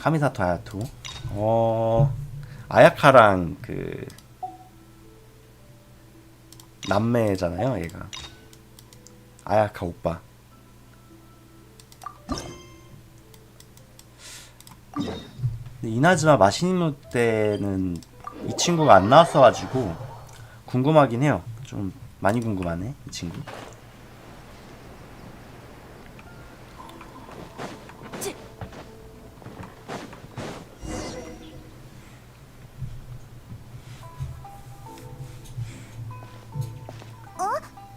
카미사토 아야토. 아야카랑 그 남매잖아요, 얘가. 아야카 오빠. 근데 이나즈마 마시니노 때는 이 친구가 안 나왔어가지고 궁금하긴 해요. 좀 많이 궁금하네, 이 친구.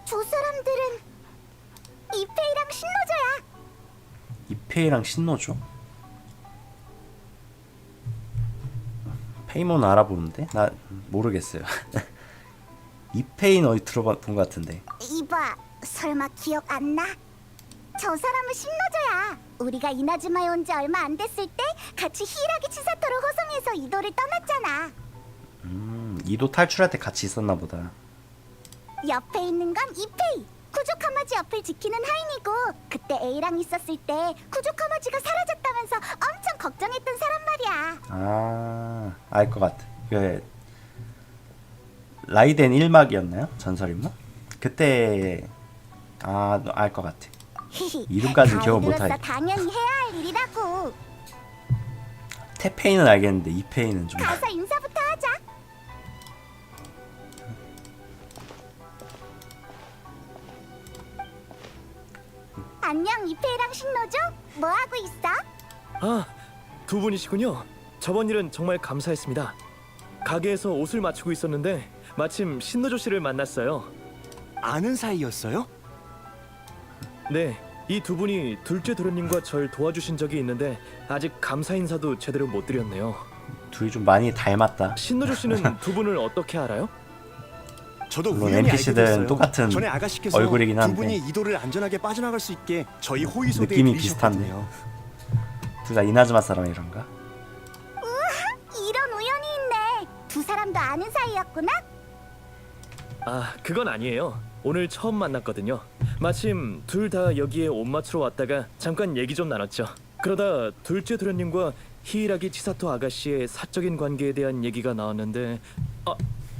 저 사람들은 이페이랑 신노조야. 이페이랑 신노조? 페이몬 알아보는데? 나 모르겠어요. 이페이는 어디 들어본 것 같은데. 이봐, 설마 기억 안 나? 저 사람은 신노조야. 우리가 이나즈마에 온 지 얼마 안 됐을 때 같이 히이라기 치사토를 호송해서 이도를 떠났잖아. 이도 탈출할 때 같이 있었나 보다. 옆에 있는 건 이페이. 쿠조카마지 옆을 지키는 하인이고, 그때 A랑 있었을 때 쿠조카마지가 사라졌다면서 엄청 걱정했던 사람 말이야. 아, 알 것 같아. 그 라이덴 1막이었나요? 전설인물? 그때 알 것 같아. 이름까지는 기억 못 하겠다. 당연히 해야 할 일이라고. 테페이는 알겠는데 이페이는 좀. 가서 인사부터 하자. 안녕, 이페이랑 신노조? 뭐 하고 있어? 아, 두 분이시군요. 저번 일은 정말 감사했습니다. 가게에서 옷을 맞추고 있었는데 마침 신노조 씨를 만났어요. 아는 사이였어요? 네, 이 두 분이 둘째 도련님과 절 도와주신 적이 있는데 아직 감사 인사도 제대로 못 드렸네요. 둘이 좀 많이 닮았다. 신노조 씨는 두 분을 어떻게 알아요? 저도 물론 우연히 NPC들은 알게 됐어요. 똑같은 전에 아가씨께서 얼굴이긴 한데. 두 분이 이도를 안전하게 빠져나갈 수 있게 저희 호위소대에 느낌이 들이셨거든요. 둘 다 이나즈마 사람이란가? 이런 우연이 있네. 두 사람도 아는 사이였구나? 아, 그건 아니에요. 오늘 처음 만났거든요. 마침 둘 다 여기에 옷 맞추러 왔다가 잠깐 얘기 좀 나눴죠. 그러다 둘째 도련님과 히이라기 치사토 아가씨의 사적인 관계에 대한 얘기가 나왔는데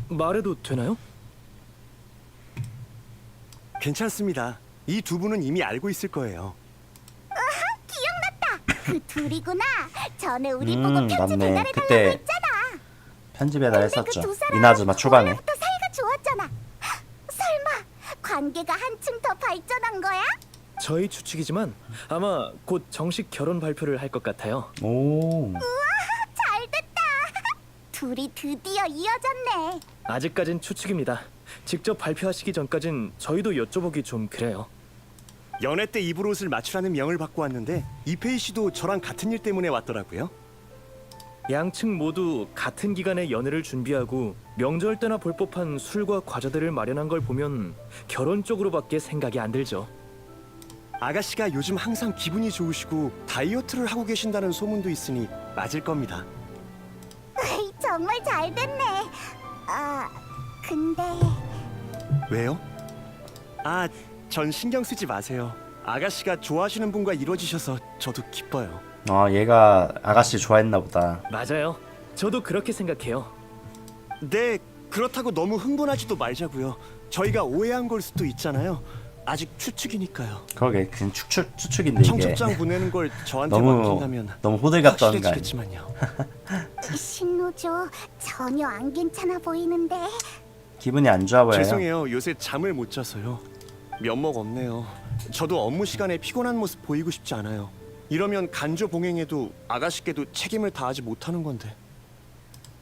말해도 되나요? 괜찮습니다. 이 두 분은 이미 알고 있을 거예요. 그 둘이구나. 전에 우리 보고 맞네. 편지 배달해달라고 그때 했잖아. 편지 배달 근데 했었죠. 그두 사람 이나즈마 초반에. 원래부터 사이가 좋았잖아. 설마 관계가 한층 더 발전한 거야? 저희 추측이지만 아마 곧 정식 결혼 발표를 할 것 같아요. 오. 잘됐다. 둘이 드디어 이어졌네. 아직까진 추측입니다. 직접 발표하시기 전까진 저희도 여쭤보기 좀 그래요. 연애 때 입을 옷을 맞추라는 명을 받고 왔는데 이페이 씨도 저랑 같은 일 때문에 왔더라고요. 양측 모두 같은 기간에 연애를 준비하고 명절 때나 볼 법한 술과 과자들을 마련한 걸 보면 결혼 쪽으로밖에 생각이 안 들죠. 아가씨가 요즘 항상 기분이 좋으시고 다이어트를 하고 계신다는 소문도 있으니 맞을 겁니다. 에이, 정말 잘됐네. 근데 왜요? 전 신경 쓰지 마세요. 아가씨가 좋아하시는 분과 이루어지셔서 저도 기뻐요. 얘가 아가씨 좋아했나 보다. 맞아요. 저도 그렇게 생각해요. 네, 그렇다고 너무 흥분하지도 말자고요. 저희가 오해한 걸 수도 있잖아요. 아직 추측이니까요. 그러게, 그냥 추측인데 이게 청첩장 보내는 걸 저한테 맡긴다면 너무 호들갑 떠는 거 아니야? 확실해지겠지만요. 신노조 전혀 안 괜찮아 보이는데. 기분이 안 좋아 보여요. 죄송해요. 요새 잠을 못 자서요. 면목 없네요. 저도 업무 시간에 피곤한 모습 보이고 싶지 않아요. 이러면 간조 봉행에도 아가씨께도 책임을 다하지 못하는 건데.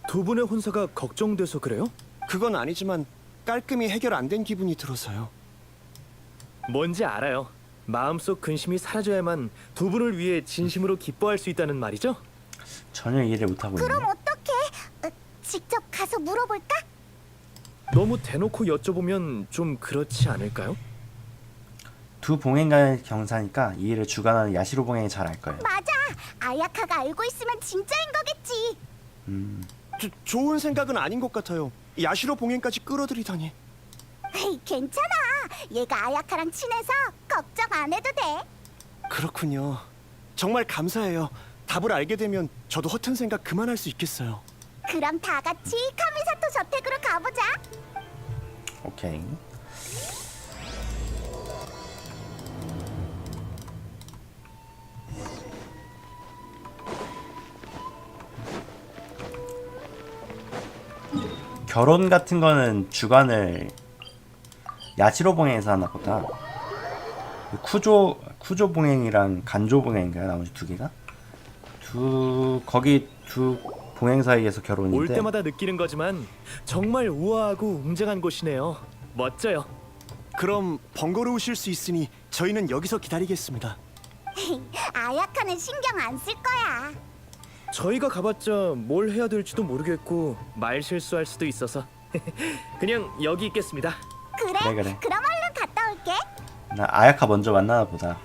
두 분의 혼사가 걱정돼서 그래요? 그건 아니지만 깔끔히 해결 안 된 기분이 들어서요. 뭔지 알아요. 마음속 근심이 사라져야만 두 분을 위해 진심으로 기뻐할 수 있다는 말이죠? 전혀 이해를 못 하고 있네. 그럼 어떡해? 직접 가서 물어볼까? 너무 대놓고 여쭤보면 좀 그렇지 않을까요? 두 봉행간의 경사니까 이 일을 주관하는 야시로 봉행이 잘 알 거예요. 맞아. 아야카가 알고 있으면 진짜인 거겠지. 좋은 생각은 아닌 것 같아요. 야시로 봉행까지 끌어들이다니. 에이, 괜찮아. 얘가 아야카랑 친해서 걱정 안 해도 돼. 그렇군요. 정말 감사해요. 답을 알게 되면 저도 허튼 생각 그만할 수 있겠어요. 그럼 다 같이 카미사토 저택으로 가보자. 오케이. 결혼 같은 거는 주관을 야시로 봉행에서 하나 보다. 쿠조 봉행이랑 간조 봉행인가요? 나머지 두 개가? 거기 두 봉행 사이에서 결혼인데. 올 때마다 느끼는 거지만 정말 우아하고 웅장한 곳이네요. 멋져요. 그럼 번거로우실 수 있으니 저희는 여기서 기다리겠습니다. 아야카는 신경 안 쓸 거야. 저희가 가봤자 뭘 해야 될지도 모르겠고 말 실수할 수도 있어서 그냥 여기 있겠습니다. 그래? 그래. 그럼 얼른 갔다 올게. 나 아야카 먼저 만나나 보다.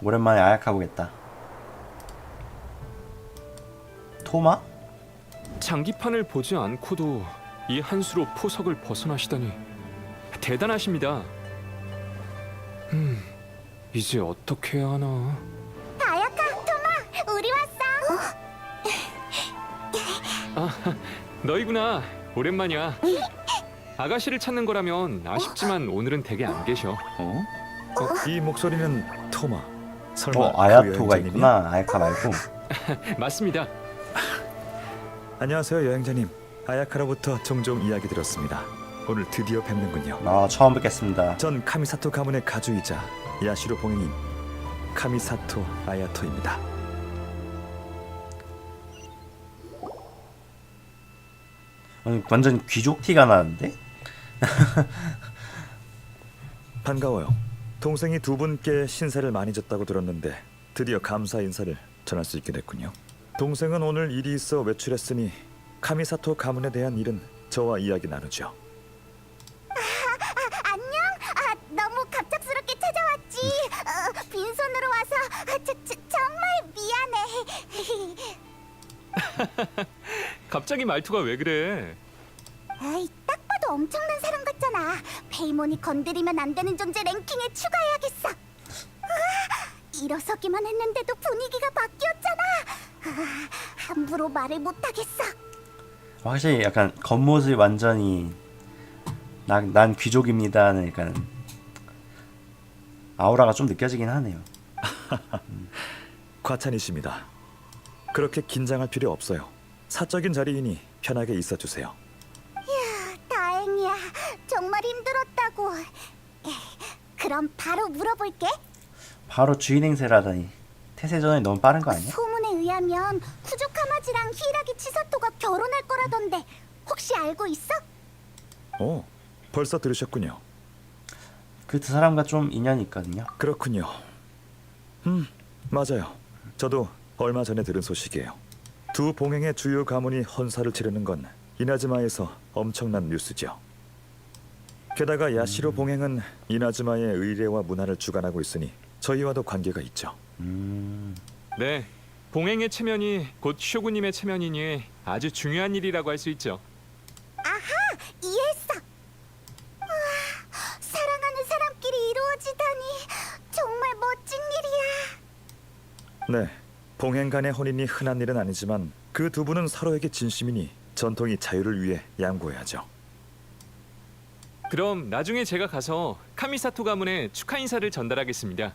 오랜만에 아야카 보겠다. 토마? 장기판을 보지 않고도 이 한 수로 포석을 벗어나시다니 대단하십니다. 이제 어떻게 해야 하나? 아야카, 토마, 우리 왔어. 너희구나. 오랜만이야. 아가씨를 찾는 거라면 아쉽지만 오늘은 댁에 안 계셔. 이 목소리는 토마. 설마 아야토가 그 여행자님이야? 있구나. 아야카 말고. 맞습니다. 안녕하세요 여행자님. 아야카로부터 종종 이야기 들었습니다. 오늘 드디어 뵙는군요. 처음 뵙겠습니다. 전 카미사토 가문의 가주이자 야시로 봉행인 카미사토 아야토입니다. 완전 귀족 티가 나는데? 반가워요. 동생이 두 분께 신세를 많이 졌다고 들었는데 드디어 감사 인사를 전할 수 있게 됐군요. 동생은 오늘 일이 있어 외출했으니 카미사토 가문에 대한 일은 저와 이야기 나누죠. 안녕. 너무 갑작스럽게 찾아왔지. 빈손으로 와서 정말 미안해. 갑자기 말투가 왜 그래? 에이, 딱 봐도 엄청난 사람 같잖아. 페이몬이 건드리면 안 되는 존재 랭킹에 추가해야겠어. 일어서기만 했는데도 분위기가 바뀌었잖아. 함부로 말을 못하겠어. 확실히 약간 겉모습이 완전히 난 귀족입니다는 약간 아우라가 좀 느껴지긴 하네요. 과찬이십니다. 그렇게 긴장할 필요 없어요. 사적인 자리이니 편하게 있어주세요. 다행이야. 정말 힘들었다고. 그럼 바로 물어볼게. 바로 주인 행세라다니. 태세전이 너무 빠른 거 아니야? 소문에 의하면 쿠조카마지랑 히라기 치사토가 결혼할 거라던데 혹시 알고 있어? 벌써 들으셨군요. 그 두 사람과 좀 인연이 있거든요. 그렇군요. 맞아요. 저도 얼마 전에 들은 소식이에요. 두 봉행의 주요 가문이 헌사를 치르는 건 이나즈마에서 엄청난 뉴스죠. 게다가 야시로 봉행은 이나즈마의 의례와 문화를 주관하고 있으니 저희와도 관계가 있죠. 네. 봉행의 체면이 곧 쇼구님의 체면이니 아주 중요한 일이라고 할 수 있죠. 이해했어. 사랑하는 사람끼리 이루어지다니 정말 멋진 일이야. 네, 봉행 간의 혼인이 흔한 일은 아니지만 그 두 분은 서로에게 진심이니 전통이 자유를 위해 양보해야죠. 그럼 나중에 제가 가서 카미사토 가문에 축하 인사를 전달하겠습니다.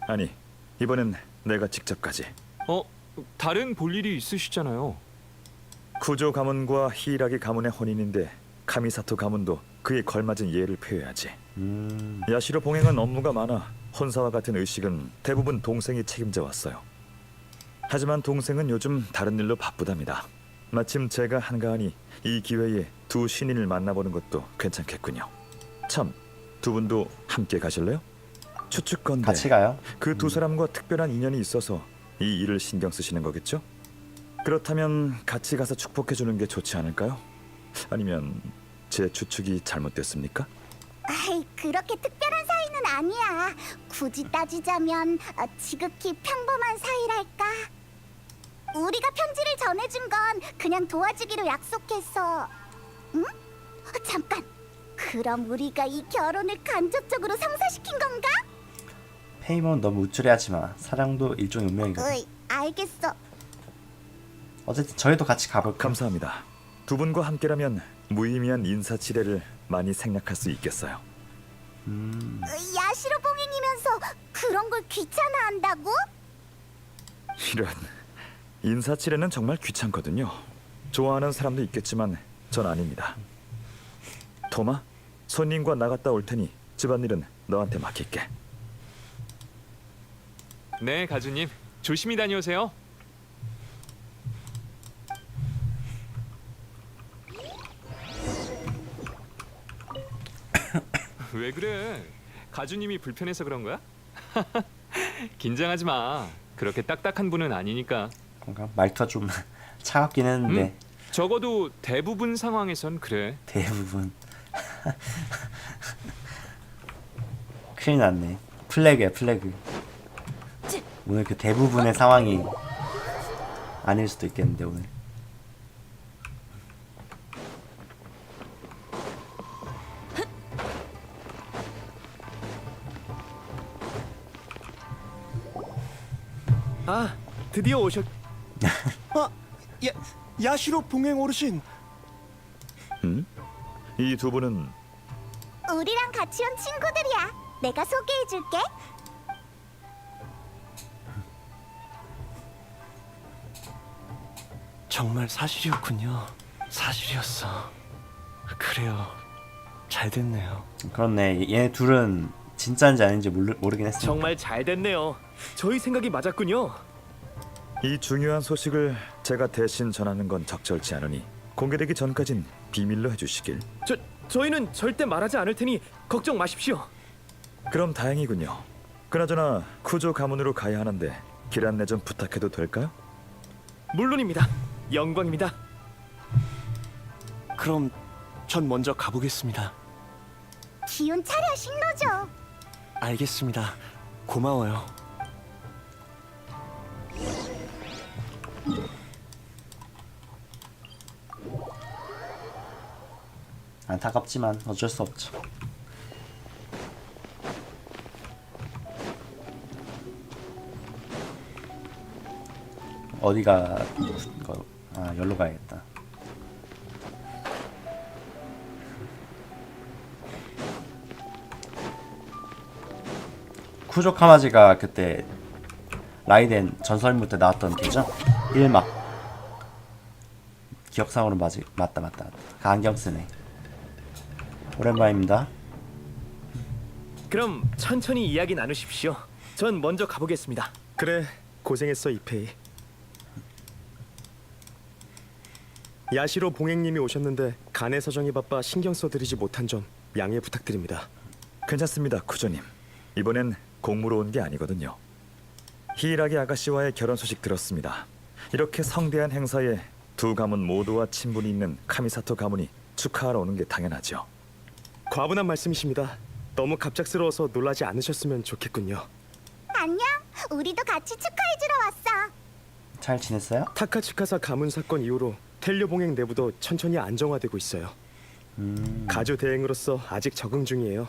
아니, 이번엔 내가 직접 가지. 다른 볼 일이 있으시잖아요. 쿠조 가문과 히이라기 가문의 혼인인데 카미사토 가문도 그에 걸맞은 예를 표해야지. 야시로 봉행은 업무가 많아 혼사와 같은 의식은 대부분 동생이 책임져 왔어요. 하지만 동생은 요즘 다른 일로 바쁘답니다. 마침 제가 한가하니 이 기회에 두 신인을 만나보는 것도 괜찮겠군요. 참, 두 분도 함께 가실래요? 추측건데 같이 가요. 그 두 사람과 특별한 인연이 있어서 이 일을 신경 쓰시는 거겠죠? 그렇다면 같이 가서 축복해 주는 게 좋지 않을까요? 아니면 제 추측이 잘못됐습니까? 아이, 그렇게 특별한 사이는 아니야. 굳이 따지자면 지극히 평범한 사이랄까. 우리가 편지를 전해준 건 그냥 도와주기로 약속했어. 응? 잠깐. 그럼 우리가 이 결혼을 간접적으로 성사시킨 건가? 페이몬 너무 우쭐해하지 마. 사랑도 일종의 운명이거든. 으이, 알겠어. 어쨌든 저희도 같이 가볼까? 감사합니다. 두 분과 함께라면 무의미한 인사치레를 많이 생략할 수 있겠어요. 야시로 봉인이면서 그런 걸 귀찮아한다고? 이런 인사치레는 정말 귀찮거든요. 좋아하는 사람도 있겠지만 전 아닙니다. 토마, 손님과 나갔다 올 테니 집안일은 너한테 맡길게. 네, 가주님. 조심히 다녀오세요. 왜 그래? 가주님이 불편해서 그런 거야? 긴장하지 마. 그렇게 딱딱한 분은 아니니까. 뭔가 말투가 좀 차갑긴 했는데 적어도 대부분 상황에선 그래. 대부분 큰일 났네. 플래그야 플래그. 오늘 그 대부분의 상황이 아닐 수도 있겠는데 오늘. 아, 드디어 오셨. 야시로 봉행 어르신. 이 두 분은 우리랑 같이 온 친구들이야. 내가 소개해줄게. 정말 사실이었군요. 사실이었어. 그래요. 잘 됐네요. 그렇네. 얘네 둘은 진짜인지 아닌지 모르긴 했어. 정말 잘 됐네요. 저희 생각이 맞았군요. 이 중요한 소식을 제가 대신 전하는 건 적절치 않으니 공개되기 전까진 비밀로 해주시길. 저희는 절대 말하지 않을 테니 걱정 마십시오. 그럼 다행이군요. 그나저나 쿠조 가문으로 가야 하는데 길 안내 좀 부탁해도 될까요? 물론입니다. 영광입니다. 그럼 전 먼저 가보겠습니다. 기운 차려 신노조. 알겠습니다. 고마워요. 안타깝지만 어쩔 수 없죠. 어디가 이거 여기로 가야겠다. 쿠조 카마지가 그때 라이덴 전설무 때 나왔던 걔죠? 1막 기억상으로 맞다. 그 안경 쓰네. 오랜만입니다. 그럼 천천히 이야기 나누십시오. 전 먼저 가보겠습니다. 그래, 고생했어 이페이. 야시로 봉행님이 오셨는데 간의 사정이 바빠 신경 써드리지 못한 점 양해 부탁드립니다. 괜찮습니다, 쿠조님. 이번엔 공무로 온 게 아니거든요. 히이라기 아가씨와의 결혼 소식 들었습니다. 이렇게 성대한 행사에 두 가문 모두와 친분이 있는 카미사토 가문이 축하하러 오는 게 당연하죠. 과분한 말씀이십니다. 너무 갑작스러워서 놀라지 않으셨으면 좋겠군요. 안녕. 우리도 같이 축하해주러 왔어. 잘 지냈어요? 타카츠카사 가문 사건 이후로 텔료 봉행 내부도 천천히 안정화되고 있어요. 가주 대행으로서 아직 적응 중이에요.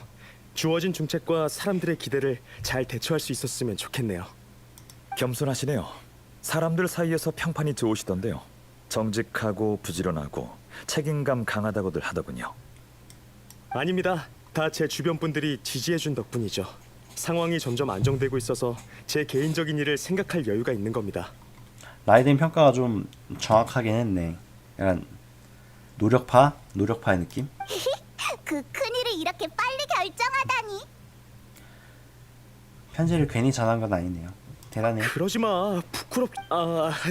주어진 중책과 사람들의 기대를 잘 대처할 수 있었으면 좋겠네요. 겸손하시네요. 사람들 사이에서 평판이 좋으시던데요. 정직하고 부지런하고 책임감 강하다고들 하더군요. 아닙니다. 다 제 주변 분들이 지지해준 덕분이죠. 상황이 점점 안정되고 있어서 제 개인적인 일을 생각할 여유가 있는 겁니다. 라이덴 평가가 좀 정확하긴 했네. 약간 노력파의 느낌? 그 큰일을 이렇게 빨리 결정하다니. 편지를 괜히 전한 건 아니네요. 대단해. 그러지 마.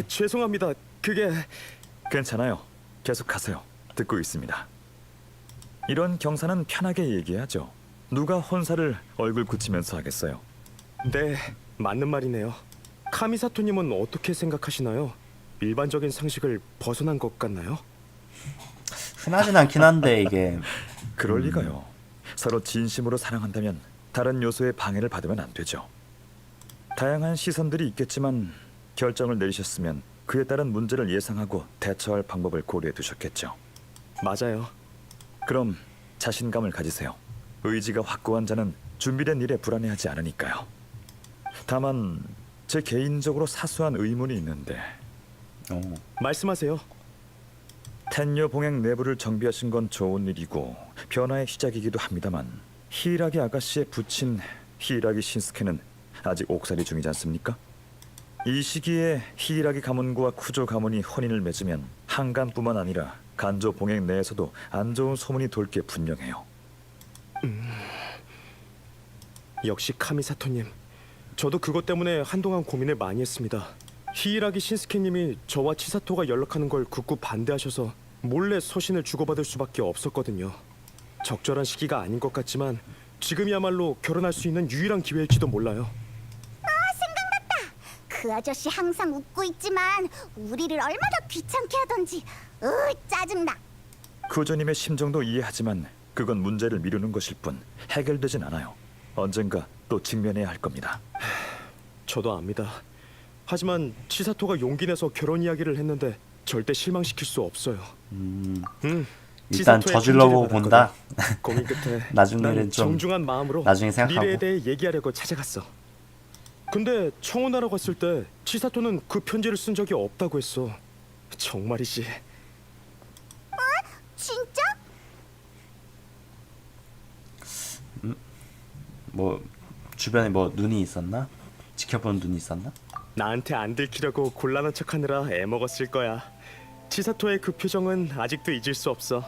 죄송합니다. 그게 괜찮아요. 계속하세요. 듣고 있습니다. 이런 경사는 편하게 얘기하죠. 누가 혼사를 얼굴 굳히면서 하겠어요. 네, 맞는 말이네요. 카미사토님은 어떻게 생각하시나요? 일반적인 상식을 벗어난 것 같나요? 흔하진 않긴 한데 이게 그럴 리가요. 서로 진심으로 사랑한다면 다른 요소의 방해를 받으면 안 되죠. 다양한 시선들이 있겠지만 결정을 내리셨으면 그에 따른 문제를 예상하고 대처할 방법을 고려해 두셨겠죠. 맞아요. 그럼 자신감을 가지세요. 의지가 확고한 자는 준비된 일에 불안해하지 않으니까요. 다만 제 개인적으로 사소한 의문이 있는데 어, 말씀하세요. 텐녀 봉행 내부를 정비하신 건 좋은 일이고 변화의 시작이기도 합니다만 히이라기 아가씨의 부친 히이라기 신스케는 아직 옥살이 중이지 않습니까? 이 시기에 히이라기 가문과 쿠조 가문이 혼인을 맺으면 한간뿐만 아니라 간조 봉행 내에서도 안 좋은 소문이 돌 게 분명해요. 역시 카미사토님. 저도 그것 때문에 한동안 고민을 많이 했습니다. 히이라기 신스케님이 저와 치사토가 연락하는 걸 극구 반대하셔서 몰래 서신을 주고받을 수밖에 없었거든요. 적절한 시기가 아닌 것 같지만 지금이야말로 결혼할 수 있는 유일한 기회일지도 몰라요. 그 아저씨 항상 웃고 있지만 우리를 얼마나 귀찮게 하던지. 짜증나. 쿠조님의 심정도 이해하지만 그건 문제를 미루는 것일 뿐 해결되진 않아요. 언젠가 또 직면해야 할 겁니다. 저도 압니다. 하지만 치사토가 용기 내서 결혼 이야기를 했는데 절대 실망시킬 수 없어요. 일단 치사토의 저질러 보고 편지를 본다. 받았거든. 고민 끝에 나중에는 난 좀 정중한 마음으로 나중에 생각하고. 미래에 대해 얘기하려고 찾아갔어. 근데 청혼하러 갔을 때 치사토는 그 편지를 쓴 적이 없다고 했어. 정말이지. 진짜? 뭐 주변에 뭐 눈이 있었나? 지켜보는 눈이 있었나? 나한테 안 들키려고 곤란한 척하느라 애먹었을 거야. 치사토의 그 표정은 아직도 잊을 수 없어.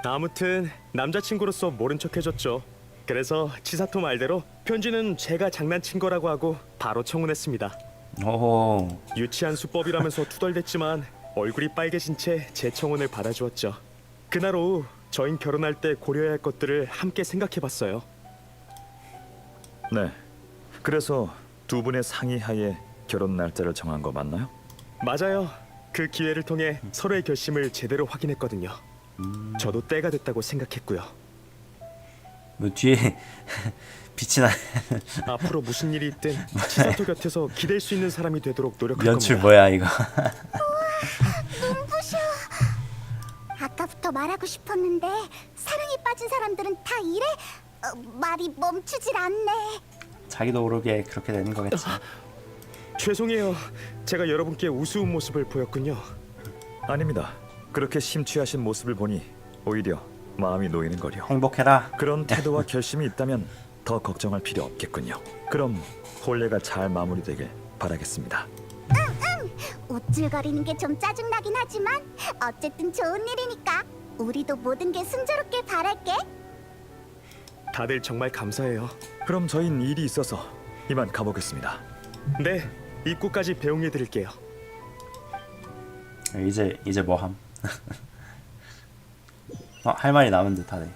아무튼 남자친구로서 모른 척 해줬죠. 그래서 치사토 말대로 편지는 제가 장난친 거라고 하고 바로 청혼했습니다. 오, 유치한 수법이라면서 투덜댔지만 얼굴이 빨개진 채 제 청혼을 받아주었죠. 그날 오후 저희 결혼할 때 고려해야 할 것들을 함께 생각해봤어요. 네. 그래서 두 분의 상의하에 결혼 날짜를 정한 거 맞나요? 맞아요. 그 기회를 통해 서로의 결심을 제대로 확인했거든요. 저도 때가 됐다고 생각했고요. 뭐 뒤에 빛이 나. 앞으로 무슨 일이 있든 치사토 곁에서 기댈 수 있는 사람이 되도록 노력할 연출 겁니다. 뭐야 이거? 눈부셔. 아까부터 말하고 싶었는데 사랑에 빠진 사람들은 다 이래? 말이 멈추질 않네. 자기도 모르게 그렇게 되는 거겠지. 죄송해요. 제가 여러분께 우스운 모습을 보였군요. 아닙니다. 그렇게 심취하신 모습을 보니 오히려 마음이 놓이는 거려. 행복해라. 그런 태도와 결심이 있다면 더 걱정할 필요 없겠군요. 그럼 혼례가 잘 마무리되길 바라겠습니다. 우쭐거리는 게 좀 짜증나긴 하지만 어쨌든 좋은 일이니까 우리도 모든 게 순조롭게 바랄게. 다들 정말 감사해요. 그럼 저흰 일이 있어서 이만 가보겠습니다. 네, 입구까지 배웅해 드릴게요. 이제 뭐함? 할 말이 남은 듯하네.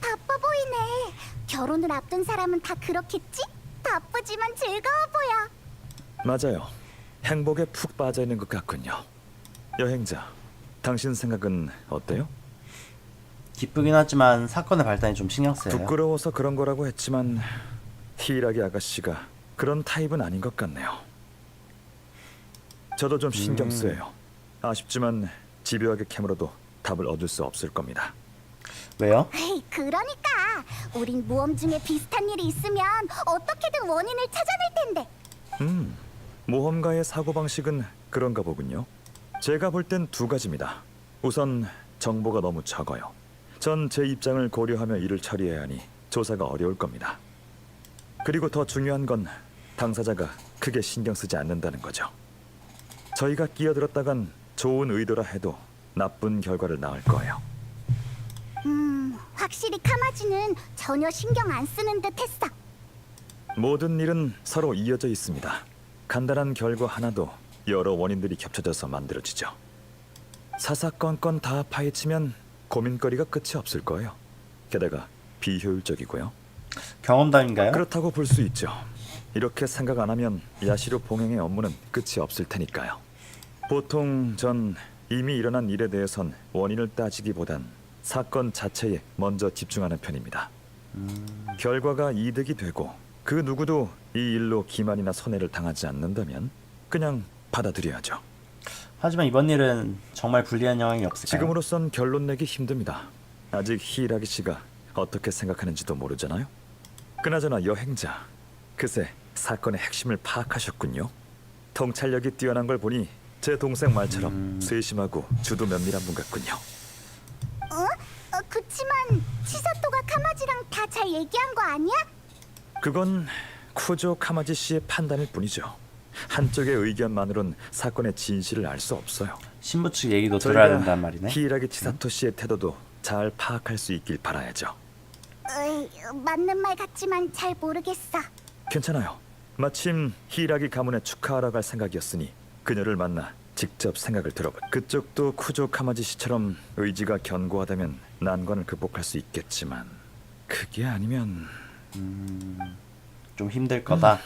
바빠 보이네. 결혼을 앞둔 사람은 다 그렇겠지? 바쁘지만 즐거워 보여. 맞아요. 행복에 푹 빠져 있는 것 같군요. 여행자, 당신 생각은 어때요? 기쁘긴 하지만 사건의 발단이 좀 신경 쓰여요. 부끄러워서 그런 거라고 했지만 히이라기 아가씨가 그런 타입은 아닌 것 같네요. 저도 좀 신경 쓰여요. 아쉽지만 집요하게 캐물어도 답을 얻을 수 없을 겁니다. 왜요? 에이, 그러니까 우린 모험 중에 비슷한 일이 있으면 어떻게든 원인을 찾아낼 텐데. 모험가의 사고방식은 그런가 보군요. 제가 볼 땐 두 가지입니다. 우선 정보가 너무 적어요. 전 제 입장을 고려하며 일을 처리해야 하니 조사가 어려울 겁니다. 그리고 더 중요한 건 당사자가 크게 신경 쓰지 않는다는 거죠. 저희가 끼어들었다간 좋은 의도라 해도 나쁜 결과를 낳을 거예요. 확실히 카마지는 전혀 신경 안 쓰는 듯 했어. 모든 일은 서로 이어져 있습니다. 간단한 결과 하나도 여러 원인들이 겹쳐져서 만들어지죠. 사사건건 다 파헤치면 고민거리가 끝이 없을 거예요. 게다가 비효율적이고요. 경험담인가요? 그렇다고 볼 수 있죠. 이렇게 생각 안 하면 야시로 봉행의 업무는 끝이 없을 테니까요. 보통 전 이미 일어난 일에 대해선 원인을 따지기보단 사건 자체에 먼저 집중하는 편입니다. 결과가 이득이 되고 그 누구도 이 일로 기만이나 손해를 당하지 않는다면 그냥 받아들여야죠. 하지만 이번 일은 정말 불리한 영향이 없을까요? 지금으로선 결론 내기 힘듭니다. 아직 히이라기 씨가 어떻게 생각하는지도 모르잖아요. 그나저나 여행자, 그새 사건의 핵심을 파악하셨군요. 통찰력이 뛰어난 걸 보니 제 동생 말처럼 세심하고 주도 면밀한 분 같군요. 그치만 치사토가 카마지랑 다 잘 얘기한 거 아니야? 그건 쿠조 카마지 씨의 판단일 뿐이죠. 한쪽의 의견만으론 사건의 진실을 알 수 없어요. 신부 측 얘기도 들어야 된단 말이네. 히이라기 치사토 씨의 태도도 잘 파악할 수 있길 바라야죠. 맞는 말 같지만 잘 모르겠어. 괜찮아요. 마침 히이라기 가문에 축하하러 갈 생각이었으니 그녀를 만나 직접 생각을 들어봐. 그쪽도 쿠조 카마지 씨처럼 의지가 견고하다면 난관을 극복할 수 있겠지만 그게 아니면 좀 힘들 거다.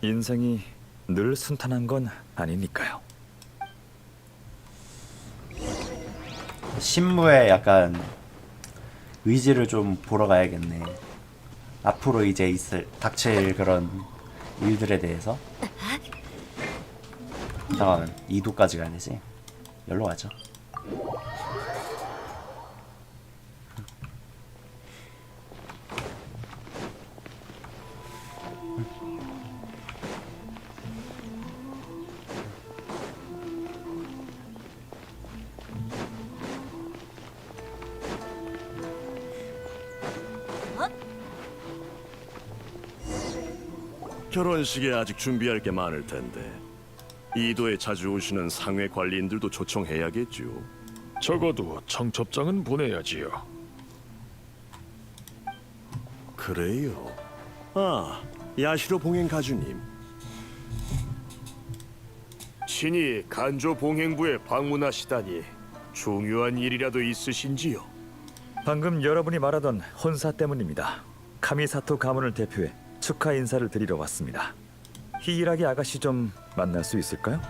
인생이 늘 순탄한 건 아니니까요. 신부의 약간 의지를 좀 보러 가야겠네. 앞으로 이제 닥칠 그런 일들에 대해서. 잠깐만, 2도까지 가야 되지? 여기로 가죠. 결혼식에 아직 준비할 게 많을 텐데 이도에 자주 오시는 상회 관리인들도 초청해야겠죠. 적어도 청첩장은 보내야지요. 그래요. 아, 야시로 봉행 가주님. 친히 간조 봉행부에 방문하시다니 중요한 일이라도 있으신지요? 방금 여러분이 말하던 혼사 때문입니다. 카미사토 가문을 대표해 축하 인사를 드리러 왔습니다. 히이라기 아가씨 좀 만날 수 있을까요?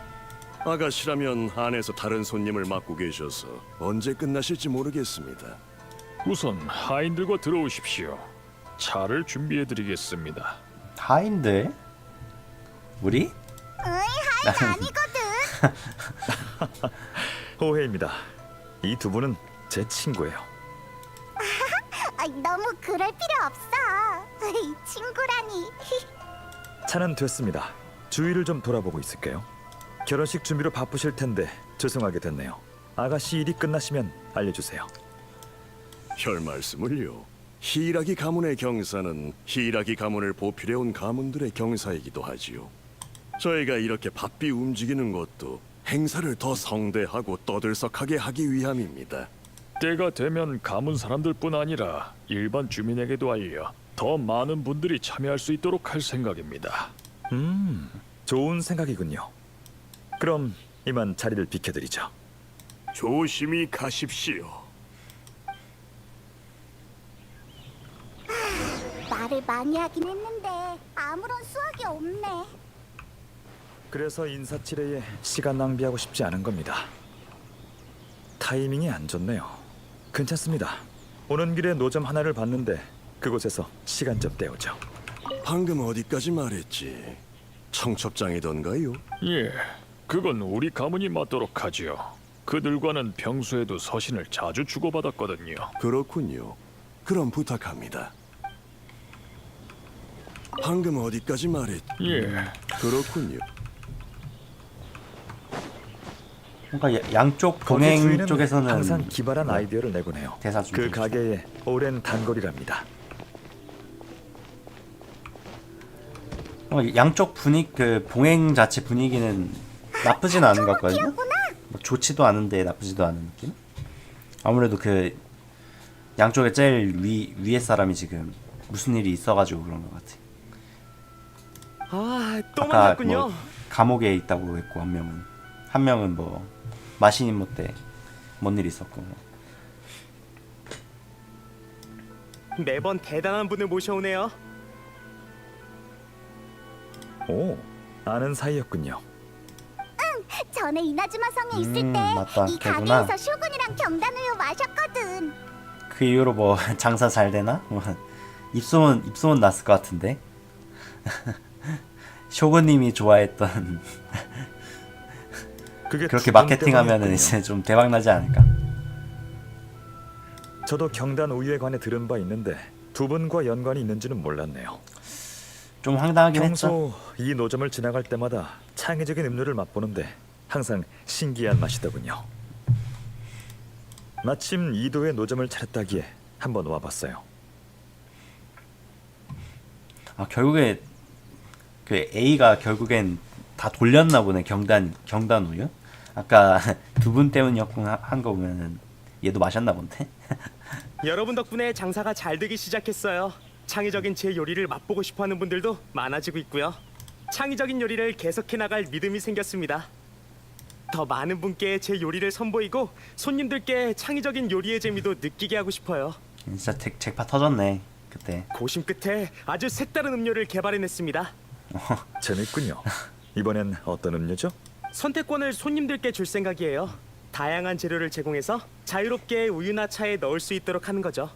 아가씨라면 안에서 다른 손님을 맡고 계셔서 언제 끝나실지 모르겠습니다. 우선 하인들과 들어오십시오. 차를 준비해드리겠습니다. 하인들? 우리? 하이가 아니거든. 오해입니다. 이 두 분은 제 친구예요. 너무 그럴 필요 없어. 친구라니. 차는 됐습니다. 주위를 좀 돌아보고 있을게요. 결혼식 준비로 바쁘실 텐데 죄송하게 됐네요. 아가씨 일이 끝나시면 알려주세요. 별 말씀을요. 히이라기 가문의 경사는 히이라기 가문을 보필해온 가문들의 경사이기도 하지요. 저희가 이렇게 바삐 움직이는 것도 행사를 더 성대하고 떠들썩하게 하기 위함입니다. 때가 되면 가문 사람들뿐 아니라 일반 주민에게도 알려 더 많은 분들이 참여할 수 있도록 할 생각입니다. 좋은 생각이군요. 그럼 이만 자리를 비켜드리죠. 조심히 가십시오. 말을 많이 하긴 했는데 아무런 수확이 없네. 그래서 인사치레에 시간 낭비하고 싶지 않은 겁니다. 타이밍이 안 좋네요. 괜찮습니다. 오는 길에 노점 하나를 봤는데 그곳에서 시간 좀 때우죠. 방금 어디까지 말했지? 청첩장이던가요? 예, 그건 우리 가문이 맡도록 하지요. 그들과는 평소에도 서신을 자주 주고받았거든요. 그렇군요. 그럼 부탁합니다. 방금 어디까지 말했지? 예, 그렇군요. 그러니까 양쪽 거기 동행 주인은 쪽에서는 항상 기발한 아이디어를 내곤 해요. 대사 좀 그 해주시죠. 가게의 오랜 단골이랍니다. 양쪽 그 봉행 자체 분위기는 나쁘진 않은 것 같거든요. 뭐 좋지도 않은데 나쁘지도 않은 느낌. 아무래도 그 양쪽에 제일 위에 사람이 지금 무슨 일이 있어가지고 그런 것 같아. 또 아까 만났군요. 뭐 감옥에 있다고 했고 한 명은 뭐 마신 임무 때 뭔 일 있었고. 매번 대단한 분을 모셔오네요. 오, 아는 사이였군요. 전에 이나즈마 성에 있을 때 맞다. 이 걔구나. 가게에서 쇼군이랑 경단우유 마셨거든. 그 이후로 뭐 장사 잘 되나? 뭐 입소문 났을 것 같은데. 쇼군님이 좋아했던 그게 그렇게 주전 마케팅하면은 때문이었군요. 이제 좀 대박 나지 않을까? 저도 경단 우유에 관해 들은 바 있는데 두 분과 연관이 있는지는 몰랐네요. 좀 황당하긴 했죠. 평소 이 노점을 지나갈 때마다 창의적인 음료를 맛보는데 항상 신기한 맛이더군요. 마침 이도의 노점을 차렸다기에 한번 와봤어요. 아 결국에 그 A가 결국엔 다 돌렸나 보네. 경단 우유. 아까 두 분 때문이었구나 한 거 보면은 얘도 마셨나 본데. 여러분 덕분에 장사가 잘 되기 시작했어요. 창의적인 제 요리를 맛보고 싶어하는 분들도 많아지고 있고요. 창의적인 요리를 계속해 나갈 믿음이 생겼습니다. 더 많은 분께 제 요리를 선보이고 손님들께 창의적인 요리의 재미도 느끼게 하고 싶어요. 진짜 잭팟 터졌네 그때. 고심 끝에 아주 색다른 음료를 개발해냈습니다. 재밌군요. 이번엔 어떤 음료죠? 선택권을 손님들께 줄 생각이에요. 다양한 재료를 제공해서 자유롭게 우유나 차에 넣을 수 있도록 하는 거죠.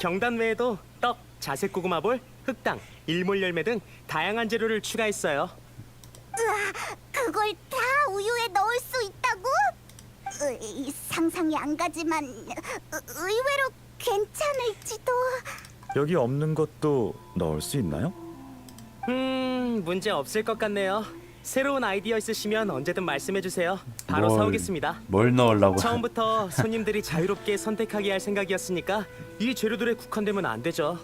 경단 외에도 떡, 자색 고구마볼, 흑당, 일몰 열매 등 다양한 재료를 추가했어요. 그걸 다 우유에 넣을 수 있다고? 상상이 안 가지만 의외로 괜찮을지도. 여기 없는 것도 넣을 수 있나요? 문제 없을 것 같네요. 새로운 아이디어 있으시면 언제든 말씀해 주세요. 바로 사오겠습니다. 뭘 넣으려고? 처음부터 손님들이 자유롭게 선택하게 할 생각이었으니까 이 재료들에 국한되면 안 되죠.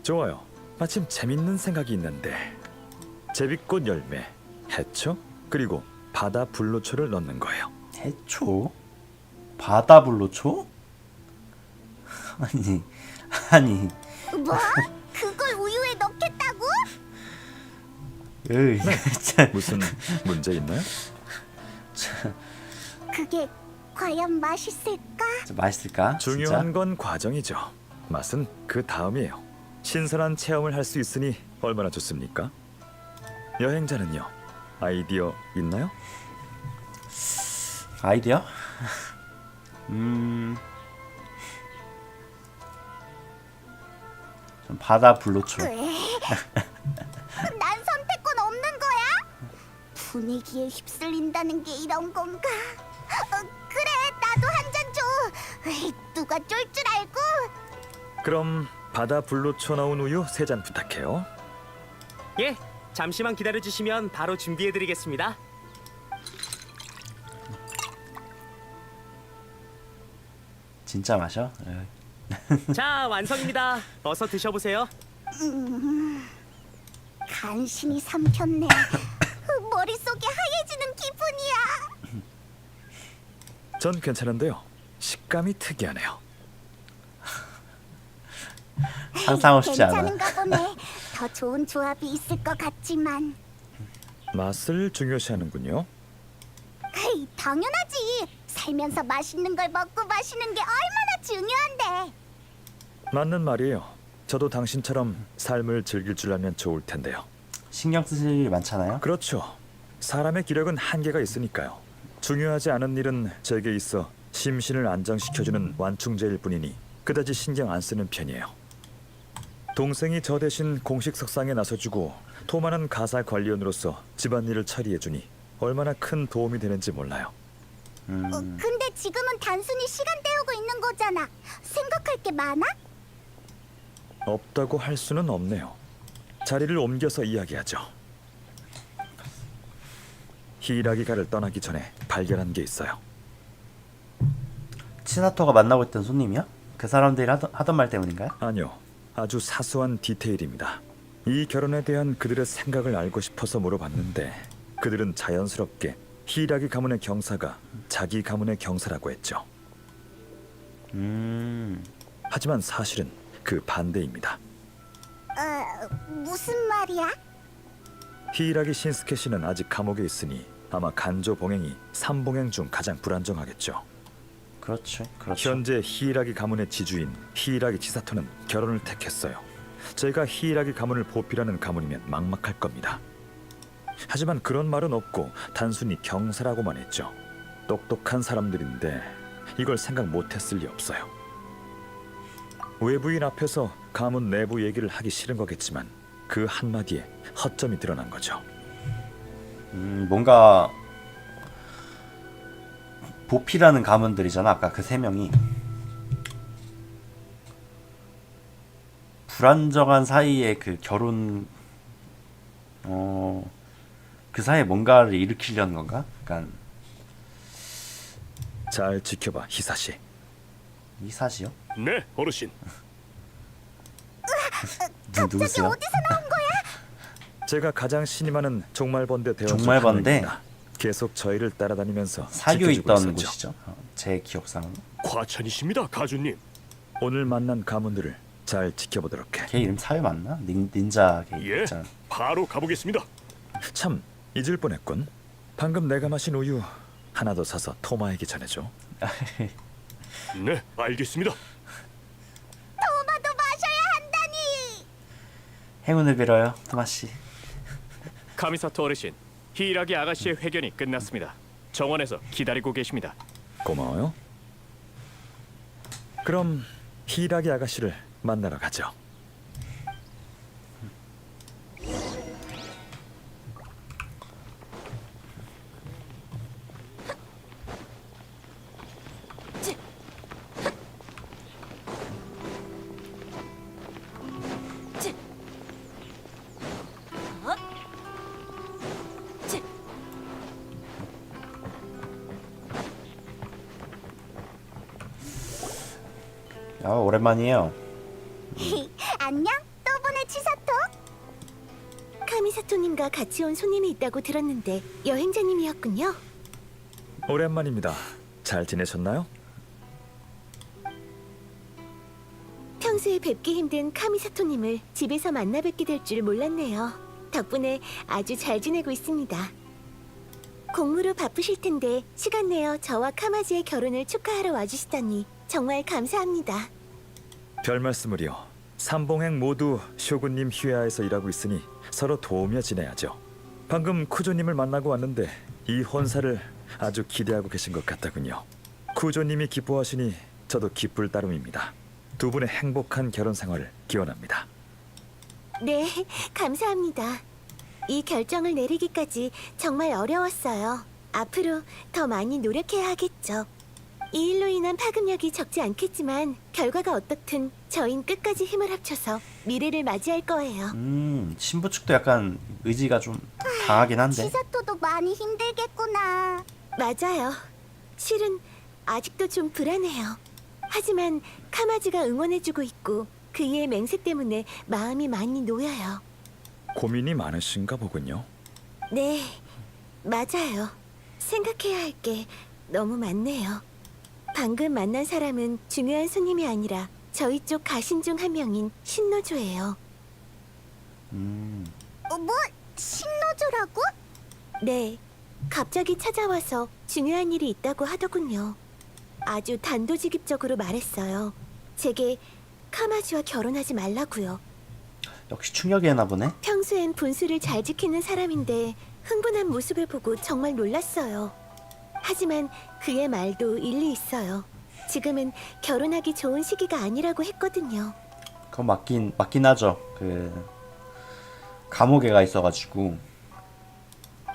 좋아요. 마침 재밌는 생각이 있는데 제비꽃 열매, 해초, 그리고 바다 불로초를 넣는 거예요. 해초? 바다 불로초? 아니 뭐? 그걸 우유에 넣겠다고? 으이 진짜 무슨 문제 있나요? 그게 과연 맛있을까? 맛있을까? 중요한 진짜? 건 과정이죠. 맛은 그 다음이에요. 신선한 체험을 할 수 있으니 얼마나 좋습니까? 여행자는요? 아이디어 있나요? 아이디어? 좀 바다 불로초. 난 선택권 없는 거야? 분위기에 휩쓸린다는 게 이런 건가? 그래, 나도 한 잔 줘. 누가 쫄 줄 알고? 그럼 바다 불로초 나온 우유 3잔 부탁해요. 예, 잠시만 기다려 주시면 바로 준비해 드리겠습니다. 진짜 마셔? 자, 완성입니다. 어서 드셔보세요. 간신히 삼켰네. 머릿속이 하얘지는 기분이야. 전 괜찮은데요. 식감이 특이하네요. 상상하고 싶지 않아. 괜찮은가 보네. 더 좋은 조합이 있을 것 같지만. 맛을 중요시하는군요. 헤이, 당연하지. 살면서 맛있는 걸 먹고 마시는 게 얼마나 중요한데. 맞는 말이에요. 저도 당신처럼 삶을 즐길 줄 알면 좋을 텐데요. 신경 쓰실 일이 많잖아요. 그렇죠. 사람의 기력은 한계가 있으니까요. 중요하지 않은 일은 제게 있어 심신을 안정시켜주는 완충제일 뿐이니 그다지 신경 안 쓰는 편이에요. 동생이 저 대신 공식 석상에 나서주고 토마는 가사 관리원으로서 집안일을 처리해주니 얼마나 큰 도움이 되는지 몰라요. 근데 지금은 단순히 시간 때우고 있는 거잖아. 생각할 게 많아? 없다고 할 수는 없네요. 자리를 옮겨서 이야기하죠. 히라기가를 떠나기 전에 발견한 게 있어요. 치사토가 만나고 있던 손님이야? 그 사람들이 하던 말 때문인가요? 아니요, 아주 사소한 디테일입니다. 이 결혼에 대한 그들의 생각을 알고 싶어서 물어봤는데 그들은 자연스럽게 히라기 가문의 경사가 자기 가문의 경사라고 했죠. 하지만 사실은 그 반대입니다. 무슨 말이야? 히라기 신스케 씨는 아직 감옥에 있으니 아마 간조 봉행이 3봉행 중 가장 불안정하겠죠. 그렇죠. 현재 히라기 가문의 지주인 히라기 치사토는 결혼을 택했어요. 제가 히라기 가문을 보필하는 가문이면 막막할 겁니다. 하지만 그런 말은 없고 단순히 경사라고만 했죠. 똑똑한 사람들인데 이걸 생각 못했을 리 없어요. 외부인 앞에서 가문 내부 얘기를 하기 싫은 거겠지만 그 한마디에 허점이 드러난 거죠. 뭔가 보피라는 가문들이잖아. 아까 그 세 명이 불안정한 사이에 그 결혼 그 사이에 뭔가를 일으키려는 건가? 약간 잘 지켜봐, 히사시. 이사시요? 네, 어르신. 누구세요? 제가 가장 신임하는 종말번대 대원 중 종말번대? 하나입니다. 계속 저희를 따라다니면서 사교에 지켜주고 있던 있었죠. 곳이죠. 제 기억상으로. 과찬이십니다, 가주님. 오늘 만난 가문들을 잘 지켜보도록 해. 걔 이름 사회 맞나? 닌자 걔 예, 있잖아. 바로 가보겠습니다. 참 잊을 뻔했군. 방금 내가 마신 우유 하나 더 사서 토마에게 전해줘. 네, 알겠습니다. 토마도 마셔야 한다니. 행운을 빌어요, 토마 씨. 카미사토 어르신, 히이라기 아가씨의 회견이 끝났습니다. 정원에서 기다리고 계십니다. 고마워요. 그럼 히라기 아가씨를 만나러 가죠. 오랜만이에요. 안녕, 또 보네 치사토. 카미사토님과 같이 온 손님이 있다고 들었는데 여행자님이었군요. 오랜만입니다. 잘 지내셨나요? 평소에 뵙기 힘든 카미사토님을 집에서 만나 뵙게 될 줄 몰랐네요. 덕분에 아주 잘 지내고 있습니다. 공무로 바쁘실 텐데 시간 내어 저와 카마지의 결혼을 축하하러 와주시다니 정말 감사합니다. 별 말씀을요. 삼봉행 모두 쇼군님 휘하에서 일하고 있으니 서로 도우며 지내야죠. 방금 쿠조님을 만나고 왔는데 이 혼사를 아주 기대하고 계신 것 같더군요. 쿠조님이 기뻐하시니 저도 기쁠 따름입니다. 두 분의 행복한 결혼 생활을 기원합니다. 네, 감사합니다. 이 결정을 내리기까지 정말 어려웠어요. 앞으로 더 많이 노력해야 하겠죠. 이 일로 인한 파급력이 적지 않겠지만 결과가 어떻든 저흰 끝까지 힘을 합쳐서 미래를 맞이할 거예요. 신부 측도 약간 의지가 좀 강하긴 한데. 치사토도 많이 힘들겠구나. 맞아요. 실은 아직도 좀 불안해요. 하지만 카마지가 응원해주고 있고 그이의 맹세 때문에 마음이 많이 놓여요. 고민이 많으신가 보군요. 네, 맞아요. 생각해야 할 게 너무 많네요. 방금 만난 사람은 중요한 손님이 아니라 저희 쪽 가신 중 한 명인 신노조예요. 뭐? 신노조라고? 네, 갑자기 찾아와서 중요한 일이 있다고 하더군요. 아주 단도직입적으로 말했어요. 제게 카마지와 결혼하지 말라고요. 역시 충격이 했나 보네. 평소엔 분수를 잘 지키는 사람인데 흥분한 모습을 보고 정말 놀랐어요. 하지만 그의 말도 일리 있어요. 지금은 결혼하기 좋은 시기가 아니라고 했거든요. 그건 맞긴 하죠. 그 감옥에 가 있어가지고.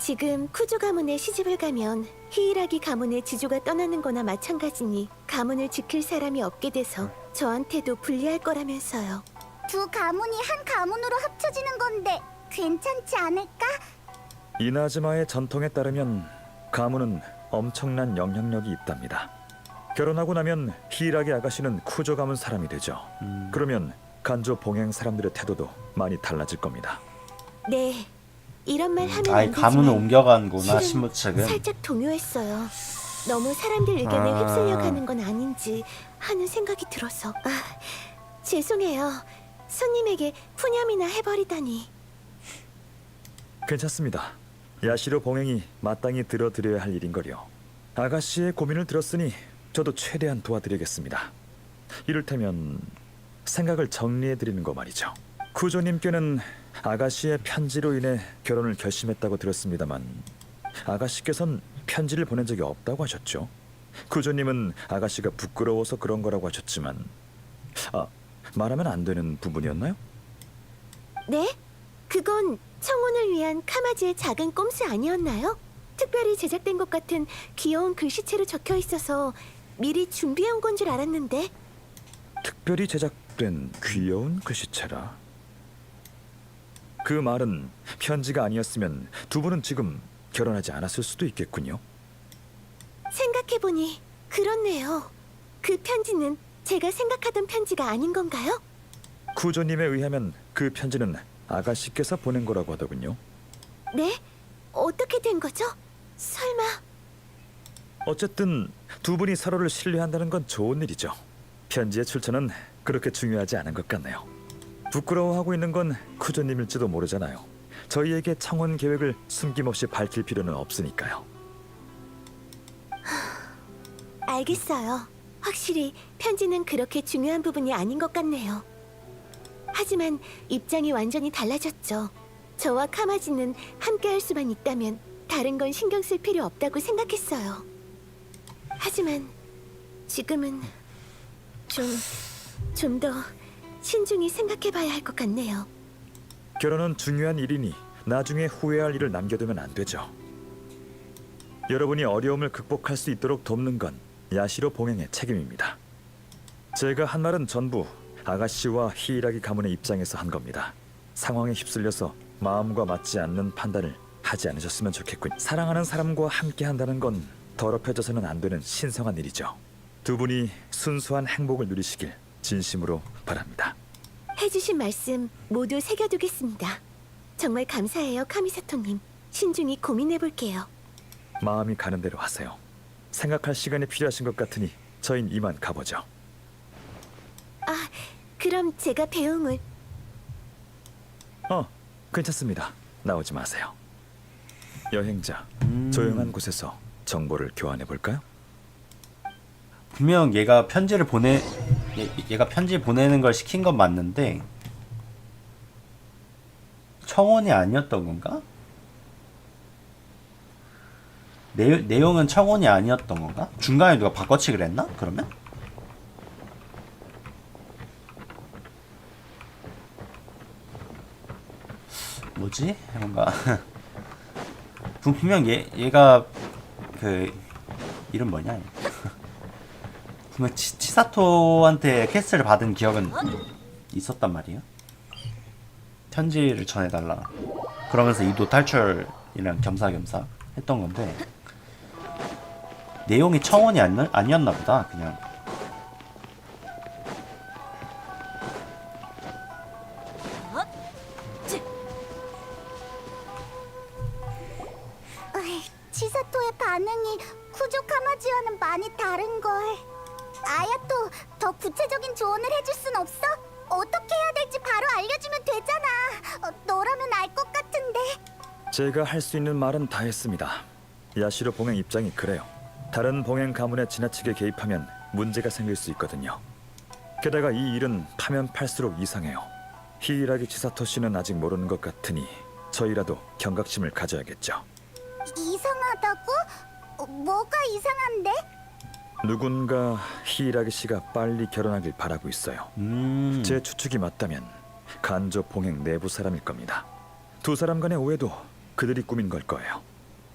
지금 쿠조 가문에 시집을 가면 히이라기 가문의 지주가 떠나는 거나 마찬가지니 가문을 지킬 사람이 없게 돼서 저한테도 불리할 거라면서요. 두 가문이 한 가문으로 합쳐지는 건데 괜찮지 않을까? 이나즈마의 전통에 따르면 가문은 엄청난 영향력이 있답니다. 결혼하고 나면 히라기 아가씨는 쿠조 가문 사람이 되죠. 그러면 간조 봉행 사람들의 태도도 많이 달라질 겁니다. 네, 이런 말 하면 아예 안 가문을 되지만 옮겨간구나, 실은 신부 측은. 살짝 동요했어요. 너무 사람들 의견에 아. 휩쓸려 가는 건 아닌지 하는 생각이 들어서. 죄송해요. 손님에게 푸념이나 해버리다니. 괜찮습니다. 야시로 봉행이 마땅히 들어드려야 할 일인걸요. 아가씨의 고민을 들었으니 저도 최대한 도와드리겠습니다. 이를테면 생각을 정리해드리는 거 말이죠. 쿠조님께는 아가씨의 편지로 인해 결혼을 결심했다고 들었습니다만 아가씨께선 편지를 보낸 적이 없다고 하셨죠. 쿠조님은 아가씨가 부끄러워서 그런 거라고 하셨지만 말하면 안 되는 부분이었나요? 네? 그건 청혼을 위한 카마지의 작은 꼼수 아니었나요? 특별히 제작된 것 같은 귀여운 글씨체로 적혀 있어서 미리 준비해온 건 줄 알았는데. 특별히 제작된 귀여운 글씨체라. 그 말은 편지가 아니었으면 두 분은 지금 결혼하지 않았을 수도 있겠군요. 생각해보니 그렇네요. 그 편지는 제가 생각하던 편지가 아닌 건가요? 구조님에 의하면 그 편지는 아가씨께서 보낸 거라고 하더군요. 네? 어떻게 된 거죠? 설마... 어쨌든 두 분이 서로를 신뢰한다는 건 좋은 일이죠. 편지의 출처는 그렇게 중요하지 않은 것 같네요. 부끄러워하고 있는 건 쿠조님일지도 모르잖아요. 저희에게 청혼 계획을 숨김없이 밝힐 필요는 없으니까요. 알겠어요. 확실히 편지는 그렇게 중요한 부분이 아닌 것 같네요. 하지만 입장이 완전히 달라졌죠. 저와 카마지는 함께 할 수만 있다면 다른 건 신경 쓸 필요 없다고 생각했어요. 하지만 지금은 좀 더 신중히 생각해봐야 할 것 같네요. 결혼은 중요한 일이니 나중에 후회할 일을 남겨두면 안 되죠. 여러분이 어려움을 극복할 수 있도록 돕는 건 야시로 봉행의 책임입니다. 제가 한 말은 전부 아가씨와 히이라기 가문의 입장에서 한 겁니다. 상황에 휩쓸려서 마음과 맞지 않는 판단을 하지 않으셨으면 좋겠군. 사랑하는 사람과 함께 한다는 건 더럽혀져서는 안 되는 신성한 일이죠. 두 분이 순수한 행복을 누리시길 진심으로 바랍니다. 해주신 말씀 모두 새겨두겠습니다. 정말 감사해요, 카미사토님. 신중히 고민해볼게요. 마음이 가는 대로 하세요. 생각할 시간이 필요하신 것 같으니 저흰 이만 가보죠. 아, 그럼 제가 배웅을... 괜찮습니다. 나오지 마세요. 여행자, 조용한 곳에서 정보를 교환해 볼까요? 분명 얘가 편지를 얘가 편지 보내는 걸 시킨 건 맞는데 청혼이 아니었던 건가? 내용은 청혼이 아니었던 건가? 중간에 누가 바꿔치기를 했나? 그러면? 뭐지? 뭔가 분명 얘가 그 이름 뭐냐? 분명 치사토한테 퀘스트를 받은 기억은 있었단 말이에요. 편지를 전해달라. 그러면서 이도 탈출이랑 겸사겸사 했던 건데 내용이 청혼이 아니었나 보다. 그냥 치사토의 반응이 쿠조 카마지와는 많이 다른걸. 아야토, 더 구체적인 조언을 해줄 순 없어? 어떻게 해야 될지 바로 알려주면 되잖아. 너라면 알 것 같은데. 제가 할 수 있는 말은 다 했습니다. 야시로 봉행 입장이 그래요. 다른 봉행 가문에 지나치게 개입하면 문제가 생길 수 있거든요. 게다가 이 일은 파면 팔수록 이상해요. 히이라기 치사토 씨는 아직 모르는 것 같으니 저희라도 경각심을 가져야겠죠. 이상하다고? 뭐가 이상한데? 누군가 히이라기 씨가 빨리 결혼하길 바라고 있어요. 제 추측이 맞다면 간조 봉행 내부 사람일 겁니다. 두 사람 간의 오해도 그들이 꾸민 걸 거예요.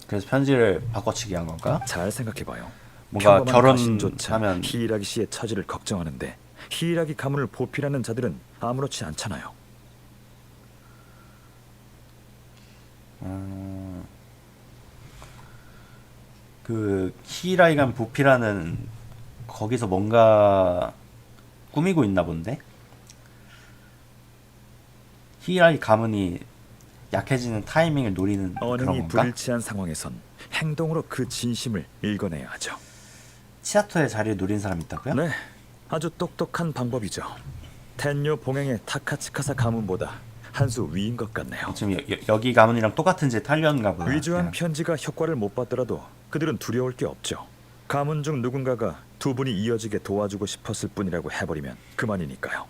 그래서 편지를 바꿔치기 한 건가? 잘 생각해봐요. 뭔가 평범한 결혼조차 가신조차 히이라기 씨의 처지를 걱정하는데 히이라기 가문을 보필하는 자들은 아무렇지 않잖아요. 그 히이라기 가문 보필하는 거기서 뭔가 꾸미고 있나 본데? 히이라기 가문이 약해지는 타이밍을 노리는 그런 언행이 건가? 불일치한 상황에선 행동으로 그 진심을 읽어내야 하죠. 치사토의 자리를 노린 사람이 있다고요? 네, 아주 똑똑한 방법이죠. 텐요 봉행의 타카츠카사 가문보다 한 수 위인 것 같네요. 지금 여기 가문이랑 똑같은 짓 하려는가 보다. 위조한 그냥. 편지가 효과를 못 받더라도 그들은 두려울 게 없죠. 가문 중 누군가가 두 분이 이어지게 도와주고 싶었을 뿐이라고 해버리면 그만이니까요.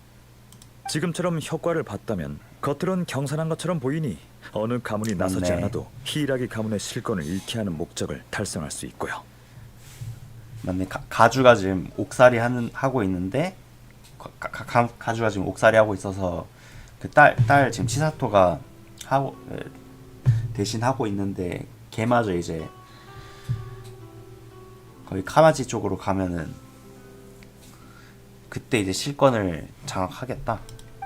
지금처럼 효과를 봤다면 겉으론 경산한 것처럼 보이니 어느 가문이 나서지 맞네. 않아도 히이라기 가문의 실권을 잃게 하는 목적을 달성할 수 있고요. 맞네. 가주가 지금 옥살이 하고 있는데 가주가 지금 옥살이 하고 있어서 그 딸 지금 치사토가 하고 대신 하고 있는데 걔마저 이제 거의 카마지 쪽으로 가면은 그때 이제 실권을 장악하겠다.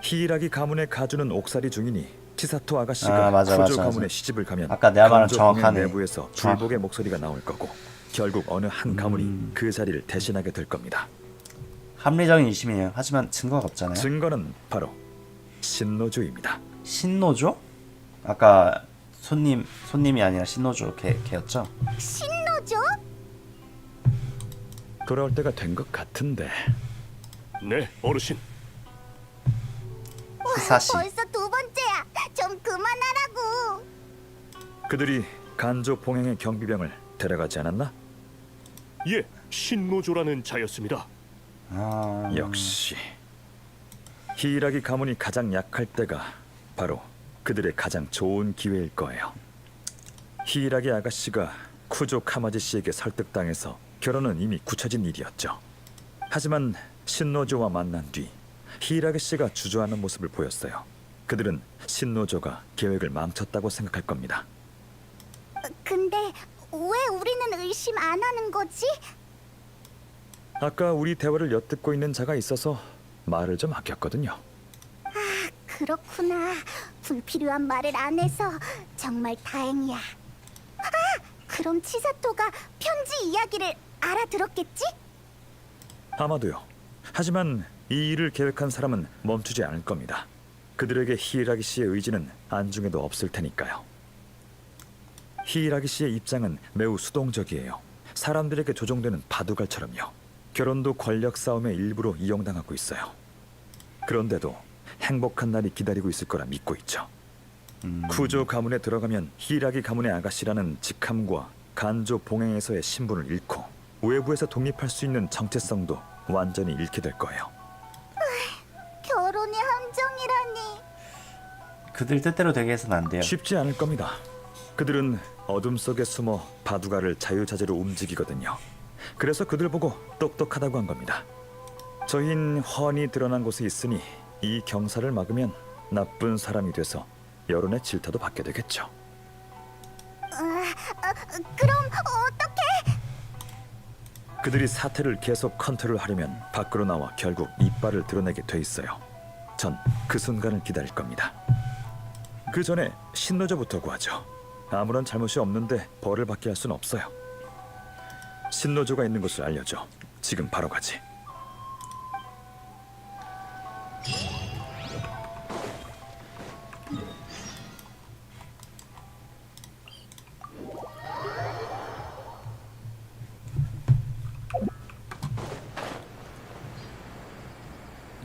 히이라기 가문의 가주는 옥살이 중이니 치사토 아가씨가 아, 맞아, 쿠조 맞아, 가문에 맞아. 시집을 가면 아까 내가 말한 간조 정확하네. 봉행 내부에서 줄복의 목소리가 나올 거고 결국 어느 한 가문이 그 자리를 대신하게 될 겁니다. 합리적인 의심이에요. 하지만 증거가 없잖아요. 증거는 바로 신노조입니다. 신노조? 아까 손님이 아니라 신노조 걔였죠? 신노조? 돌아올 때가 된 것 같은데. 네, 어르신. 히사시. 벌써 두 번째야. 좀 그만하라고. 그들이 간조 봉행의 경비병을 데려가지 않았나? 예, 신노조라는 자였습니다. 아, 역시 히이라기 가문이 가장 약할 때가 바로 그들의 가장 좋은 기회일 거예요. 히이라기 아가씨가 쿠조 카마지 씨에게 설득당해서 결혼은 이미 굳혀진 일이었죠. 하지만 신노조와 만난 뒤 히이라기 씨가 주저하는 모습을 보였어요. 그들은 신노조가 계획을 망쳤다고 생각할 겁니다. 근데 왜 우리는 의심 안 하는 거지? 아까 우리 대화를 엿듣고 있는 자가 있어서 말을 좀 아꼈거든요. 그렇구나. 불필요한 말을 안 해서 정말 다행이야. 아, 그럼 치사토가 편지 이야기를 알아들었겠지? 아마도요. 하지만 이 일을 계획한 사람은 멈추지 않을 겁니다. 그들에게 히이라기 씨의 의지는 안중에도 없을 테니까요. 히이라기 씨의 입장은 매우 수동적이에요. 사람들에게 조종되는 바둑알처럼요. 결혼도 권력 싸움의 일부로 이용당하고 있어요. 그런데도 행복한 날이 기다리고 있을 거라 믿고 있죠. 쿠조 가문에 들어가면 히이라기 가문의 아가씨라는 직함과 간조 봉행에서의 신분을 잃고 외부에서 독립할 수 있는 정체성도 완전히 잃게 될 거예요. 결혼이 함정이라니. 그들 뜻대로 되게 해서는 안 돼요. 쉽지 않을 겁니다. 그들은 어둠 속에 숨어 바둑알을 자유자재로 움직이거든요. 그래서 그들 보고 똑똑하다고 한 겁니다. 저흰 훤히 드러난 곳에 있으니 이 경사를 막으면 나쁜 사람이 돼서 여론의 질타도 받게 되겠죠. 그럼 어떡해? 그들이 사태를 계속 컨트롤하려면 밖으로 나와 결국 이빨을 드러내게 돼 있어요. 전 그 순간을 기다릴 겁니다. 그 전에 신노조부터 구하죠. 아무런 잘못이 없는데 벌을 받게 할 순 없어요. 신노조가 있는 곳을 알려줘. 지금 바로 가지.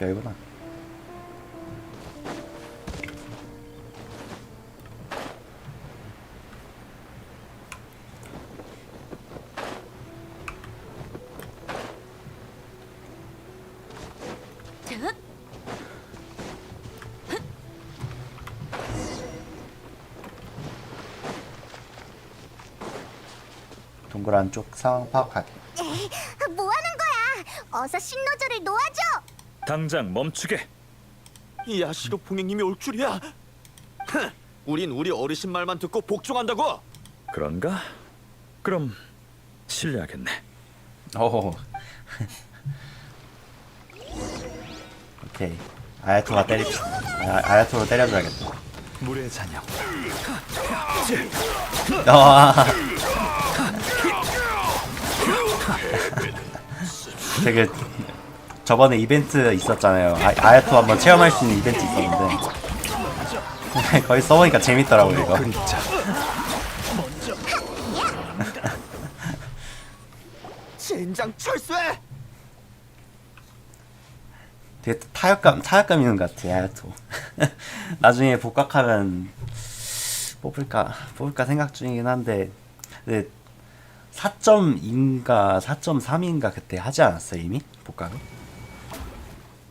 여기구나. 동굴 안쪽 상황 파악하기. 뭐 하는 거야? 어서 신노조를 놓아줘. 당장 멈추게. 이 야시로 봉행님이 올 줄이야. 우린 우리 어르신 말만 듣고 복종한다고. 그런가? 그럼 실례하겠네. 오. 오케이. 아야토가 때립시다. 아야토로 때려줘야겠다. 물의 잔영. 되게 저번에 이벤트 있었잖아요. 아야토 한번 체험할 수 있는 이벤트 있었는데 거의 써보니까 재밌더라고 이거. 젠장 철수해. 되게 타격감 있는 것 같아 아야토. 나중에 복각하면 뽑을까 생각 중이긴 한데, 근데 4.2인가 4.3인가 그때 하지 않았어요 이미 복각을?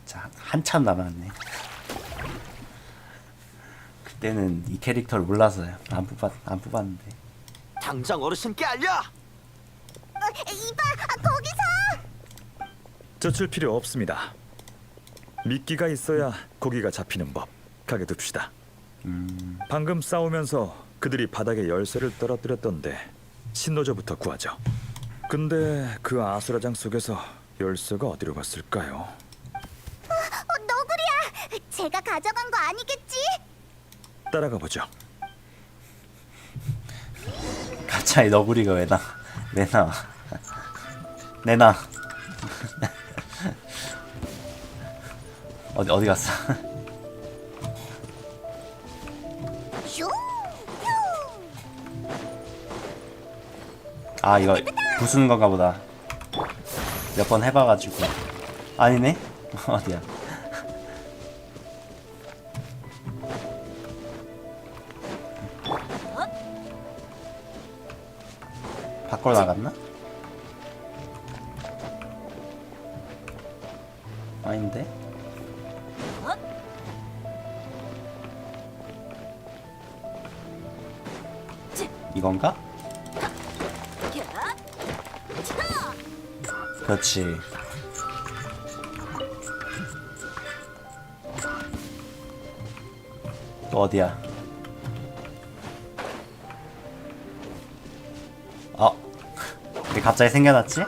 자 한참 남았네. 그때는 이 캐릭터를 몰라서요. 안 뽑았는데. 당장 어르신께 알려. 이봐, 거기서. 젖을 필요 없습니다. 미끼가 있어야 고기가 잡히는 법. 가게 둡시다. 방금 싸우면서 그들이 바닥에 열쇠를 떨어뜨렸던데 신노조부터 구하죠. 근데 그 아수라장 속에서 열쇠가 어디로 갔을까요? 너구리야! 제가 가져간 거 아니겠지? 따라가 보죠. 갑자기 너구리가 왜 나? 내놔. 내놔. 어디 갔어? 슝! 아 이거 부수는 건가 보다. 몇 번 해봐가지고. 아니네? 어디야? 밖으로 나갔나? 아닌데? 이건가? 그렇지. 또 어디야? 왜 갑자기 생겨났지?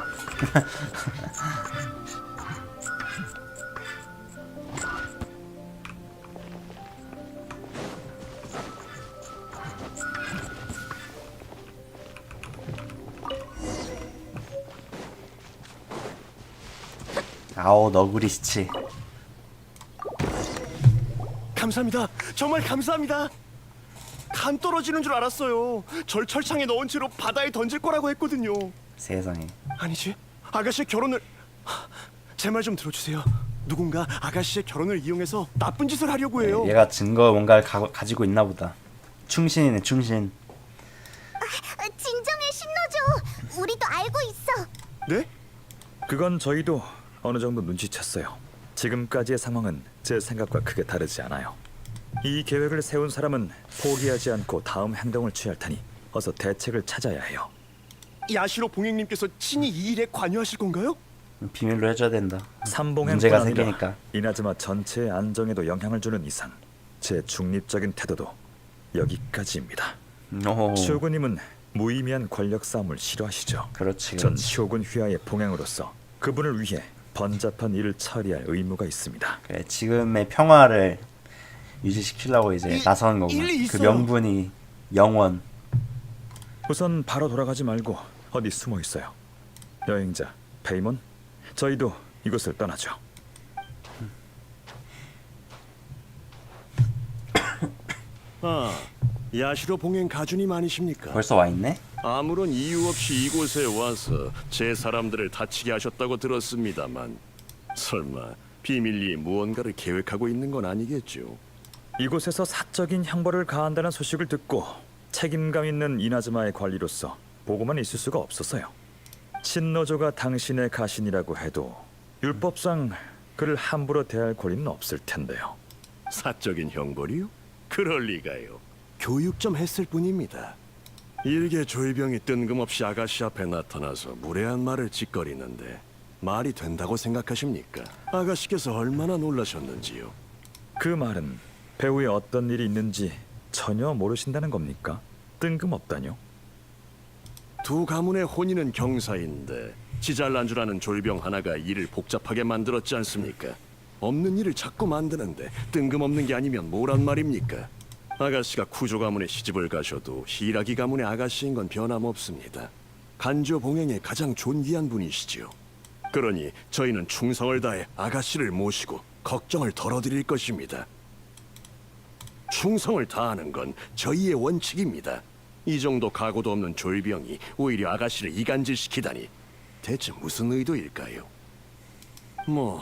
아오 너구리 시치. 감사합니다. 정말 감사합니다. 간 떨어지는 줄 알았어요. 절 철창에 넣은 채로 바다에 던질 거라고 했거든요. 세상에. 아니지. 아가씨의 결혼을 제 말 좀 들어주세요. 누군가 아가씨의 결혼을 이용해서 나쁜 짓을 하려고 해요. 얘가 증거 뭔가를 가지고 있나 보다. 충신이네 충신. 진정해 신노조. 우리도 알고 있어. 네? 그건 저희도 어느 정도 눈치챘어요. 지금까지의 상황은 제 생각과 크게 다르지 않아요. 이 계획을 세운 사람은 포기하지 않고 다음 행동을 취할 테니 어서 대책을 찾아야 해요. 야시로 봉행님께서 친히 이 일에 관여하실 건가요? 비밀로 해줘야 된다. 삼봉행뿐 문제가 아니라 생기니까. 이나즈마 전체의 안정에도 영향을 주는 이상 제 중립적인 태도도 여기까지입니다. 오. 쇼군님은 무의미한 권력 싸움을 싫어하시죠. 그렇지. 전 그렇지. 쇼군 휘하의 봉행으로서 그분을 위해 번잡한 일을 처리할 의무가 있습니다. 그래, 지금의 평화를 유지시키려고 이제 나서는 거구나. 일리 그 있어요. 명분이 영원. 우선 바로 돌아가지 말고 어디 숨어 있어요. 여행자 페이몬, 저희도 이곳을 떠나죠. 아, 야시로 봉행 가주님 아니십니까? 벌써 와 있네. 아무런 이유 없이 이곳에 와서 제 사람들을 다치게 하셨다고 들었습니다만 설마 비밀리에 무언가를 계획하고 있는 건 아니겠죠? 이곳에서 사적인 형벌을 가한다는 소식을 듣고 책임감 있는 이나즈마의 관리로서 보고만 있을 수가 없었어요. 신노조가 당신의 가신이라고 해도 율법상 그를 함부로 대할 권리는 없을 텐데요. 사적인 형벌이요? 그럴 리가요. 교육 좀 했을 뿐입니다. 일개 조이병이 뜬금없이 아가씨 앞에 나타나서 무례한 말을 짓거리는데 말이 된다고 생각하십니까? 아가씨께서 얼마나 놀라셨는지요. 그 말은 배후에 어떤 일이 있는지 전혀 모르신다는 겁니까? 뜬금없다뇨? 두 가문의 혼인은 경사인데 지잘난 줄 아는 졸병 하나가 일을 복잡하게 만들었지 않습니까? 없는 일을 자꾸 만드는데 뜬금없는 게 아니면 뭐란 말입니까? 아가씨가 쿠조 가문에 시집을 가셔도 히라기 가문의 아가씨인 건 변함없습니다. 간조 봉행의 가장 존귀한 분이시지요. 그러니 저희는 충성을 다해 아가씨를 모시고 걱정을 덜어드릴 것입니다. 충성을 다하는 건 저희의 원칙입니다. 이 정도 각오도 없는 졸병이 오히려 아가씨를 이간질시키다니 대체 무슨 의도일까요? 뭐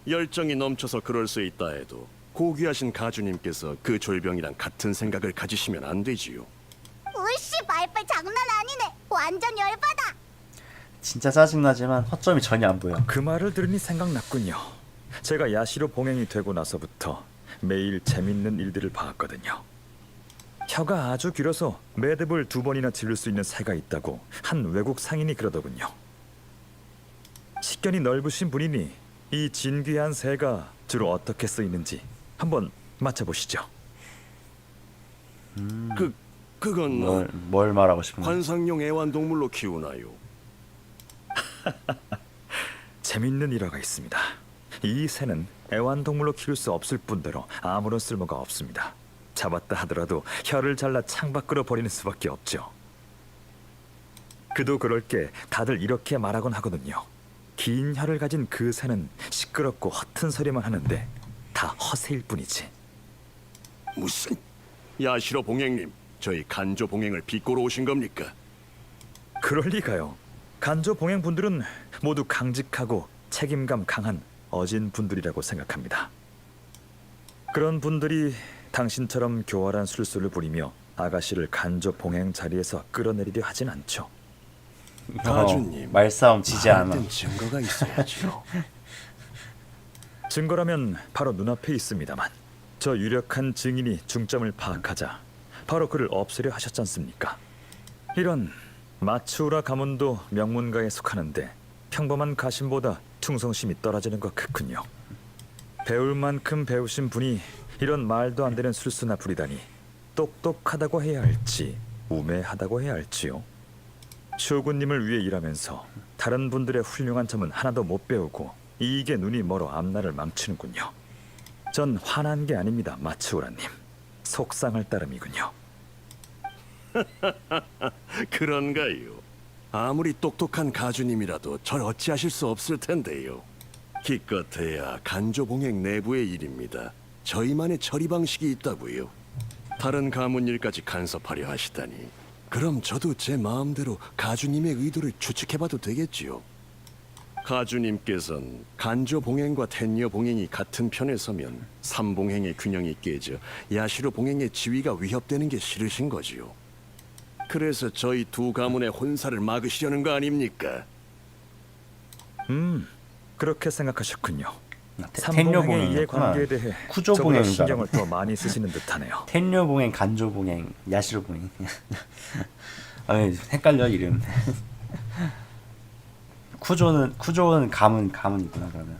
열정이 넘쳐서 그럴 수 있다 해도 고귀하신 가주님께서 그 졸병이랑 같은 생각을 가지시면 안 되지요. 으씨 말빨 장난 아니네. 완전 열받아. 진짜 짜증나지만 허점이 전혀 안 보여. 그 말을 들으니 생각났군요. 제가 야시로 봉행이 되고 나서부터 매일 재밌는 일들을 봐왔거든요. 혀가 아주 길어서 매듭을 2번이나 지를 수 있는 새가 있다고 한 외국 상인이 그러더군요. 식견이 넓으신 분이니 이 진귀한 새가 주로 어떻게 쓰이는지 한번 맞춰보시죠. 그건 뭘 말하고 싶은 거야? 관상용 애완동물로 키우나요? 재밌는 일화가 있습니다. 이 새는 애완동물로 키울 수 없을 뿐더러 아무런 쓸모가 없습니다. 잡았다 하더라도 혀를 잘라 창밖으로 버리는 수밖에 없죠. 그도 그럴 게 다들 이렇게 말하곤 하거든요. 긴 혀를 가진 그 새는 시끄럽고 허튼 소리만 하는데 다 허세일 뿐이지. 무슨 야시로 봉행님, 저희 간조 봉행을 비꼬러 오신 겁니까? 그럴 리가요. 간조 봉행 분들은 모두 강직하고 책임감 강한 어진 분들이라고 생각합니다. 그런 분들이 당신처럼 교활한 술수를 부리며 아가씨를 간조 봉행 자리에서 끌어내리려 하진 않죠. 가주님, 말싸움 지지 않아. 하여튼 증거가 있어야죠. 증거라면 바로 눈앞에 있습니다만 저 유력한 증인이 중점을 파악하자 바로 그를 없애려 하셨지 않습니까? 이런 마츠우라 가문도 명문가에 속하는데 평범한 가신보다 충성심이 떨어지는 것 같군요. 배울 만큼 배우신 분이 이런 말도 안 되는 술수나 부리다니 똑똑하다고 해야 할지 우매하다고 해야 할지요. 쇼군님을 위해 일하면서 다른 분들의 훌륭한 점은 하나도 못 배우고 이익에 눈이 멀어 앞날을 망치는군요. 전 화난 게 아닙니다, 마츠우라님. 속상할 따름이군요. 그런가요? 아무리 똑똑한 가주님이라도 절 어찌하실 수 없을 텐데요. 기껏해야 간조 봉행 내부의 일입니다. 저희만의 처리 방식이 있다고요. 다른 가문 일까지 간섭하려 하시다니. 그럼 저도 제 마음대로 가주님의 의도를 추측해봐도 되겠지요. 가주님께선 간조 봉행과 텐녀 봉행이 같은 편에 서면 삼봉행의 균형이 깨져 야시로 봉행의 지위가 위협되는 게 싫으신 거지요. 그래서 저희 두 가문의 혼사를 막으시려는 거 아닙니까? 그렇게 생각하셨군요. 텐녀 삼봉행의 봉행이었구나. 이해관계에 대해 쿠조 저보다 봉행인 줄 신경을 알았네. 더 많이 쓰시는 듯하네요. 텐녀 봉행, 간조 봉행, 야시로 봉행. 헷갈려 이름. 쿠조는 가문이구나 그러면.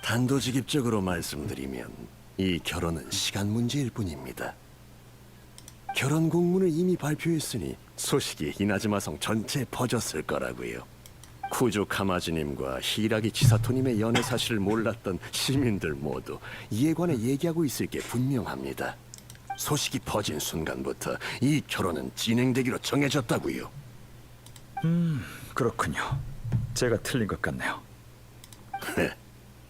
단도직입적으로 말씀드리면 이 결혼은 시간 문제일 뿐입니다. 결혼 공문을 이미 발표했으니 소식이 이나즈마성 전체에 퍼졌을 거라고요. 쿠조 카마즈님과 히라기 치사토님의 연애 사실을 몰랐던 시민들 모두 이에 관해 얘기하고 있을 게 분명합니다. 소식이 퍼진 순간부터 이 결혼은 진행되기로 정해졌다고요. 그렇군요. 제가 틀린 것 같네요.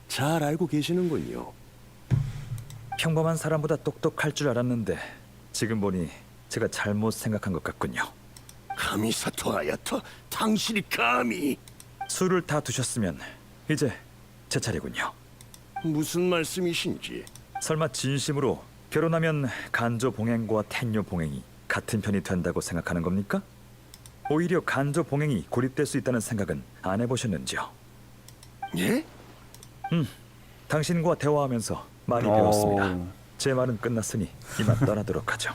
잘 알고 계시는군요. 평범한 사람보다 똑똑할 줄 알았는데 지금 보니 제가 잘못 생각한 것 같군요. 카미사토 아야토, 당신이 감히... 술을 다 두셨으면 이제 제 차례군요. 무슨 말씀이신지. 설마 진심으로 결혼하면 간조 봉행과 텐녀 봉행이 같은 편이 된다고 생각하는 겁니까? 오히려 간조 봉행이 고립될 수 있다는 생각은 안 해보셨는지요? 예? 당신과 대화하면서 많이 배웠습니다. 제 말은 끝났으니 이만 떠나도록 하죠.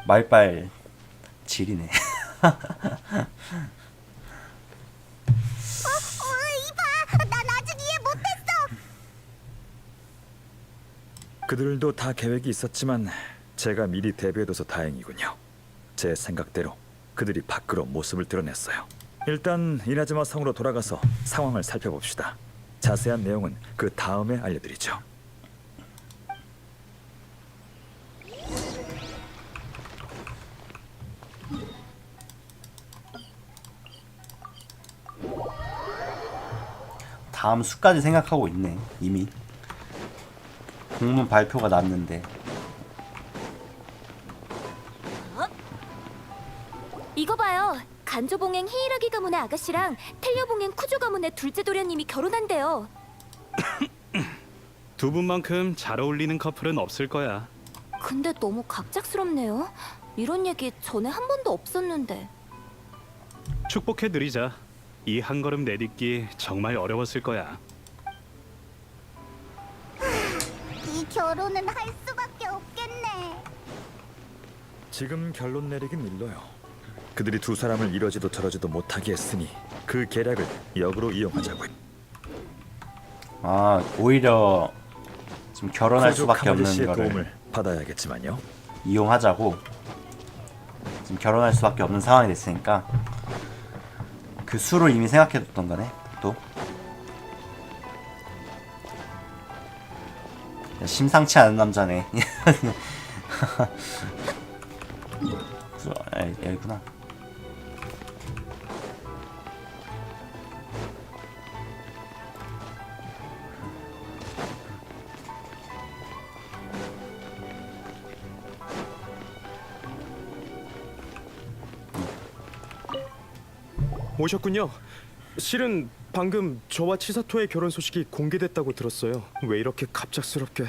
말빨 지리네. 이봐, 난 아직 이해 못했어. 그들도 다 계획이 있었지만 제가 미리 대비해둬서 다행이군요. 제 생각대로 그들이 밖으로 모습을 드러냈어요. 일단 이나즈마 성으로 돌아가서 상황을 살펴봅시다. 자세한 내용은 그 다음에 알려드리죠. 다음 수까지 생각하고 있네 이미. 공문 발표가 났는데. 이거 봐요. 간조봉행 히이라기 가문의 아가씨랑 텔려봉행 쿠조 가문의 둘째 도련님이 결혼한대요. 두 분만큼 잘 어울리는 커플은 없을 거야. 근데 너무 갑작스럽네요. 이런 얘기 전에 한 번도 없었는데. 축복해드리자. 이 한 걸음 내딛기 정말 어려웠을 거야. 이 결혼은 할 수밖에 없겠네. 지금 결론 내리긴 일러요. 그들이 두 사람을 이러지도 저러지도 못하게 했으니 그 계략을 역으로 이용하자고요. 아 오히려 지금 결혼할 구조 수밖에 카마지 없는 씨의 거를 도움을 받아야겠지만요. 이용하자고 지금 결혼할 수밖에 없는 상황이 됐으니까 그 수를 이미 생각해뒀던 거네. 또 심상치 않은 남자네. 여기구나. 오셨군요. 실은 방금 저와 치사토의 결혼 소식이 공개됐다고 들었어요. 왜 이렇게 갑작스럽게?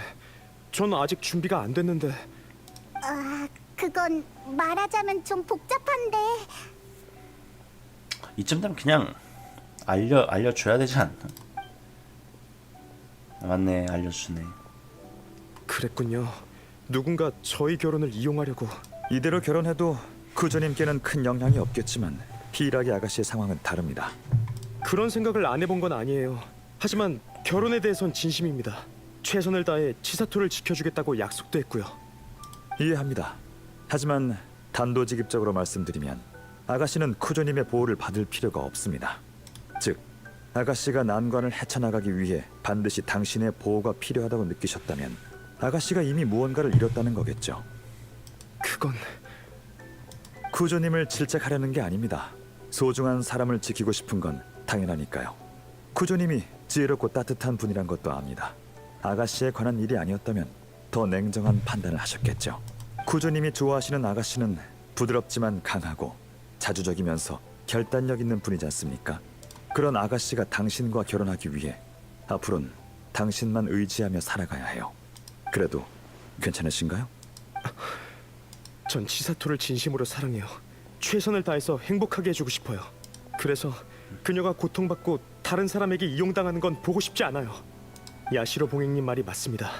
전 아직 준비가 안 됐는데. 그건 말하자면 좀 복잡한데. 이쯤 되면 그냥 알려줘야 되지 않나? 맞네, 알려주네. 그랬군요. 누군가 저희 결혼을 이용하려고. 이대로 결혼해도 쿠조님께는 큰 영향이 없겠지만 히라기 아가씨의 상황은 다릅니다. 그런 생각을 안 해본 건 아니에요. 하지만 결혼에 대해선 진심입니다. 최선을 다해 치사토를 지켜주겠다고 약속도 했고요. 이해합니다. 하지만 단도직입적으로 말씀드리면 아가씨는 쿠조님의 보호를 받을 필요가 없습니다. 즉, 아가씨가 난관을 헤쳐나가기 위해 반드시 당신의 보호가 필요하다고 느끼셨다면 아가씨가 이미 무언가를 잃었다는 거겠죠. 그건... 쿠조님을 질책하려는 게 아닙니다. 소중한 사람을 지키고 싶은 건 당연하니까요. 쿠조님이 지혜롭고 따뜻한 분이란 것도 압니다. 아가씨에 관한 일이 아니었다면 더 냉정한 판단을 하셨겠죠. 쿠조님이 좋아하시는 아가씨는 부드럽지만 강하고 자주적이면서 결단력 있는 분이지 않습니까? 그런 아가씨가 당신과 결혼하기 위해 앞으로는 당신만 의지하며 살아가야 해요. 그래도 괜찮으신가요? 전 치사토를 진심으로 사랑해요. 최선을 다해서 행복하게 해주고 싶어요. 그래서 그녀가 고통받고 다른 사람에게 이용당하는 건 보고 싶지 않아요. 야시로 봉행님 말이 맞습니다.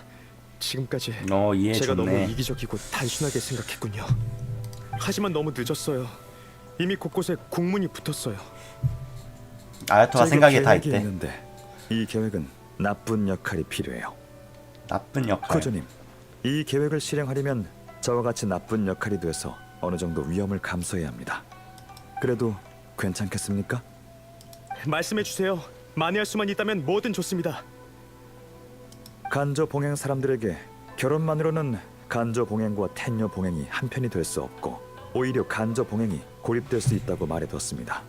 지금까지 제가 너무 이해해줬네. 이기적이고 단순하게 생각했군요. 하지만 너무 늦었어요. 이미 곳곳에 국문이 붙었어요. 아야토가 생각이 다 있대. 있는데 이 계획은 나쁜 역할이 필요해요. 나쁜 역할. 쿠조님, 이 계획을 실행하려면 저와 같이 나쁜 역할이 돼서 어느 정도 위험을 감수해야 합니다. 그래도 괜찮겠습니까? 말씀해 주세요. 만회할 수만 있다면 뭐든 좋습니다. 간조 봉행 사람들에게 결혼만으로는 간조 봉행과 텐녀 봉행이 한편이 될 수 없고 오히려 간조 봉행이 고립될 수 있다고 말해뒀습니다.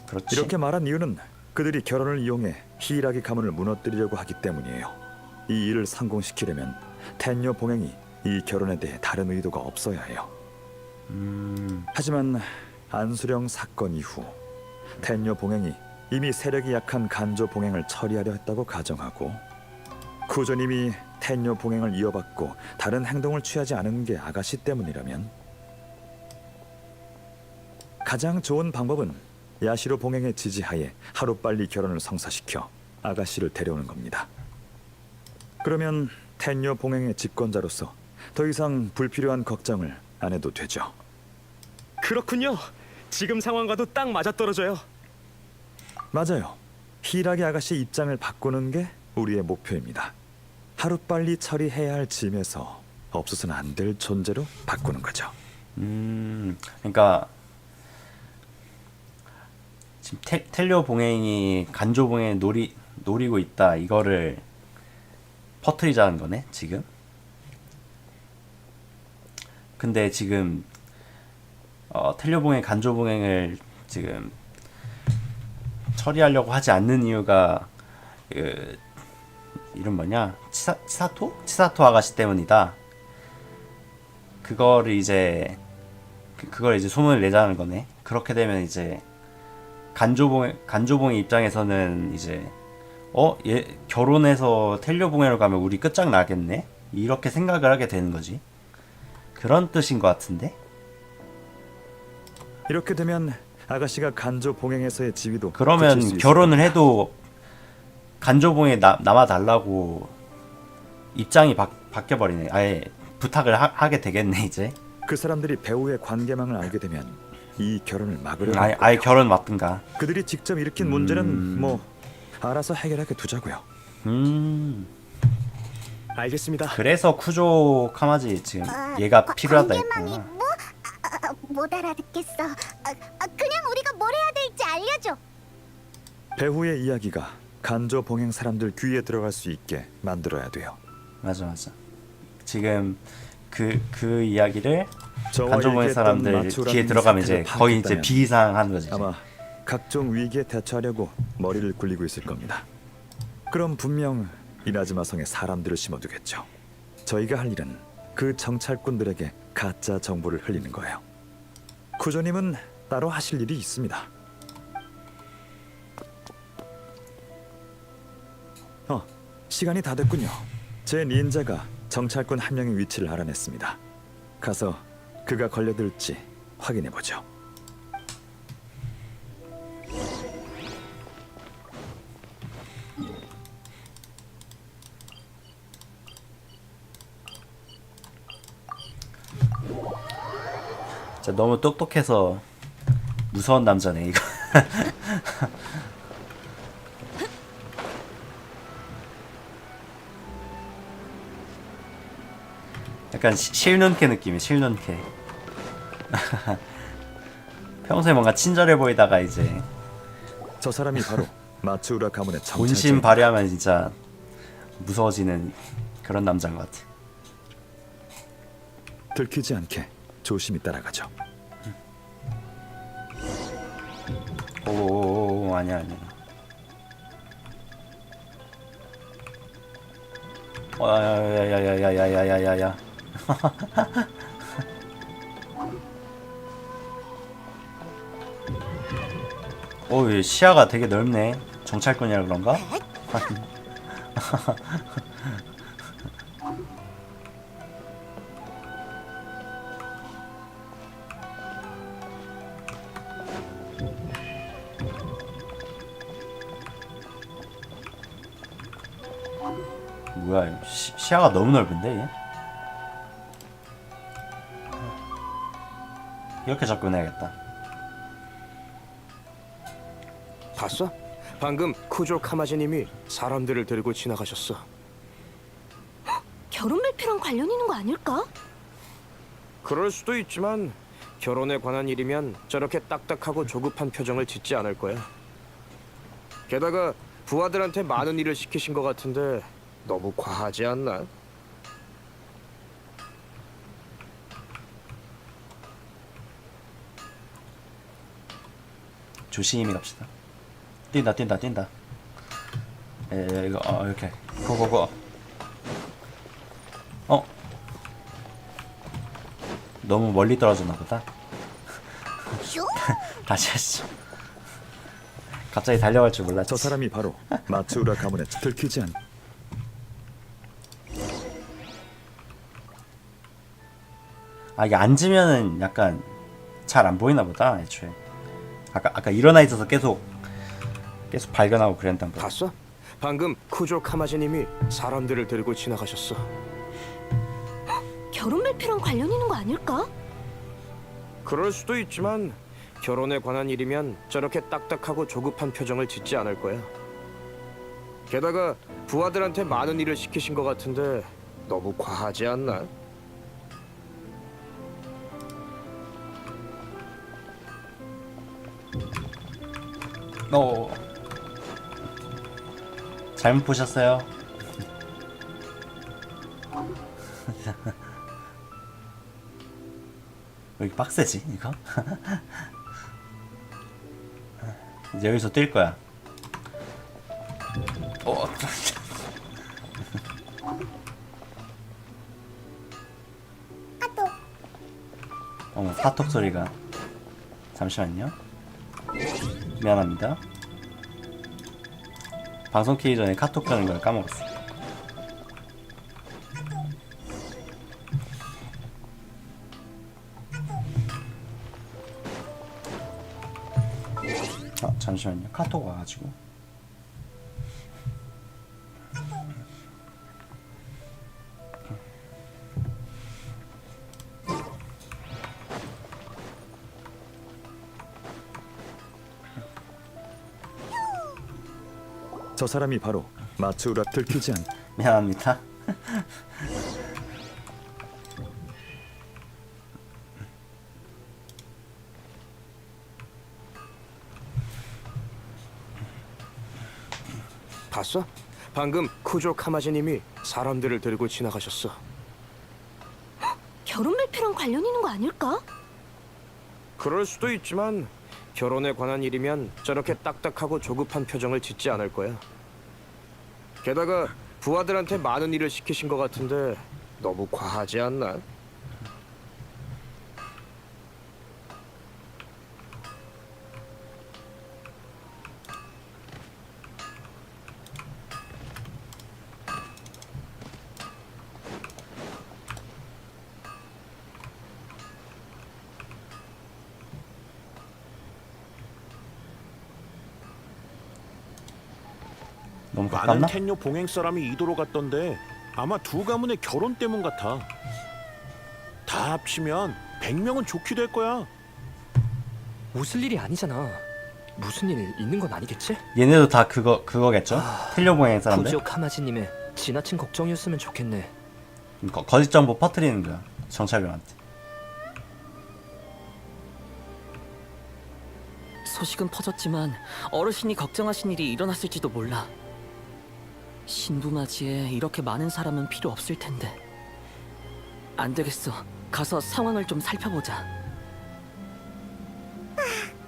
그렇지. 이렇게 말한 이유는 그들이 결혼을 이용해 히이라기 가문을 무너뜨리려고 하기 때문이에요. 이 일을 성공시키려면 텐녀 봉행이 이 결혼에 대해 다른 의도가 없어야 해요. 하지만 안수령 사건 이후 텐녀 봉행이 이미 세력이 약한 간조 봉행을 처리하려 했다고 가정하고 쿠조님이 텐녀 봉행을 이어받고 다른 행동을 취하지 않은 게 아가씨 때문이라면 가장 좋은 방법은 야시로 봉행의 지지하에 하루빨리 결혼을 성사시켜 아가씨를 데려오는 겁니다. 그러면 텐녀 봉행의 집권자로서 더 이상 불필요한 걱정을 안 해도 되죠. 그렇군요. 지금 상황과도 딱 맞아떨어져요. 맞아요. 히라기 아가씨 입장을 바꾸는 게 우리의 목표입니다. 하루빨리 처리해야 할 짐에서 없어서는 안 될 존재로 바꾸는 거죠. 그러니까 지금 텔료 봉행이 간조 봉행 노리고 있다 이거를 퍼뜨리자는 거네 지금. 근데 지금 텔료 봉행 간조 봉행을 지금 처리하려고 하지 않는 이유가 그 이름 뭐냐 치사토 아가씨 때문이다. 그걸 이제 소문을 내자는 거네. 그렇게 되면 이제 간조봉의 입장에서는 이제 얘 결혼해서 텔료봉해로 가면 우리 끝장나겠네? 이렇게 생각을 하게 되는 거지. 그런 뜻인 것 같은데? 이렇게 되면 아가씨가 간조 봉행에서의 지위도 그러면 굳힐 수 있을 결혼을 겁니다. 해도 간조봉에 남아달라고 입장이 바뀌어버리네. 아예 부탁을 하게 되겠네 이제. 그 사람들이 배우의 관계망을 알게 되면 이 결혼을 막으려고 아예 결혼 맞든가. 그들이 직접 일으킨 문제는 뭐 알아서 해결하게 두자고요. 알겠습니다. 그래서 쿠조 카마지 지금 얘가 필요하다 관계망이 했구나. 뭐? 못 알아듣겠어. 그냥 우리가 뭘 해야 될지 알려줘. 배후의 이야기가 간조 봉행 사람들 귀에 들어갈 수 있게 만들어야 돼요. 맞아. 지금 그 이야기를 저와 간조봉의 얘기했던 사람들 마츠우라는 귀에 들어가면 이제 사태를 거의 이제 파악했다면 비상하는 거지. 이제. 아마 각종 위기에 대처하려고 머리를 굴리고 있을 겁니다. 그럼 분명 이나즈마 성에 사람들을 심어두겠죠. 저희가 할 일은 그 정찰꾼들에게 가짜 정보를 흘리는 거예요. 쿠조님은 따로 하실 일이 있습니다. 시간이 다 됐군요. 제 닌자가 정찰꾼 한 명의 위치를 알아냈습니다. 가서 그가 걸려들지 확인해보죠. 진짜 너무 똑똑해서 무서운 남자네 이거. 약간 실눈캐 느낌이 실눈캐. 평소에 뭔가 친절해 보이다가 이제 저 사람이 바로 마츠우라 가문의 본심 정찰자. 발휘하면 진짜 무서워지는 그런 남자인 것 같아. 들키지 않게 조심히 따라가죠. 오 아니야. 야야야야야야야야야. 오, 시야가 되게 넓네. 정찰꾼이라 그런가? 뭐야, 시야가 너무 넓은데 얘? 이렇게 접근해야겠다. 봤어? 방금 쿠조 카마지님이 사람들을 데리고 지나가셨어. 결혼 발표랑 관련 있는 거 아닐까? 그럴 수도 있지만 결혼에 관한 일이면 저렇게 딱딱하고 조급한 표정을 짓지 않을 거야. 게다가 부하들한테 많은 일을 시키신 것 같은데 너무 과하지 않나? 조심히 갑시다. 뛴다. 이거 이렇게 고고고. 너무 멀리 떨어졌나 보다. 다시 하시죠. 갑자기 달려갈 줄 몰랐지. 저 사람이 바로 마츠우라 가문의 들키지 않. 이게 앉으면은 약간 잘 안 보이나 보다 애초에. 아까 일어나 있어서 계속 발견하고 그랬단 말이야. 봤어? 방금 쿠조 카마지님이 사람들을 데리고 지나가셨어. 결혼 발표랑 관련 있는 거 아닐까? 그럴 수도 있지만 결혼에 관한 일이면 저렇게 딱딱하고 조급한 표정을 짓지 않을 거야. 게다가 부하들한테 많은 일을 시키신 것 같은데 너무 과하지 않나? 잘못 보셨어요. 왜 이렇게 빡세지 이거? 이제 여기서 뛸 거야. 카톡 소리가. 잠시만요. 미안합니다. 방송 키기 전에 카톡 하는 걸 까먹었어. 잠시만요. 카톡 와가지고. 저 사람이 바로 마츠우라 들키지 않. 미안합니다. 봤어? 방금 쿠조 카마지님이 사람들을 들고 지나가셨어. 결혼 발표랑 관련 있는 거 아닐까? 그럴 수도 있지만 결혼에 관한 일이면 저렇게 딱딱하고 조급한 표정을 짓지 않을 거야. 게다가 부하들한테 많은 일을 시키신 것 같은데 너무 과하지 않나? 너무 많은 가깝나? 텐뇨 봉행 사람이 이도로 갔던데 아마 두 가문의 결혼 때문 같아. 다 합치면 100명은 좋게 될 거야. 웃을 일이 아니잖아. 무슨 일 있는 건 아니겠지? 얘네도 다 그거겠죠? 텔료봉행 사람들. 쿠지오 카마지님의 지나친 걱정이었으면 좋겠네. 거짓 정보 퍼뜨리는 거야. 정찰병한테. 소식은 퍼졌지만 어르신이 걱정하신 일이 일어났을지도 몰라. 신부맞이에 이렇게 많은 사람은 필요 없을 텐데. 안 되겠어. 가서 상황을 좀 살펴보자.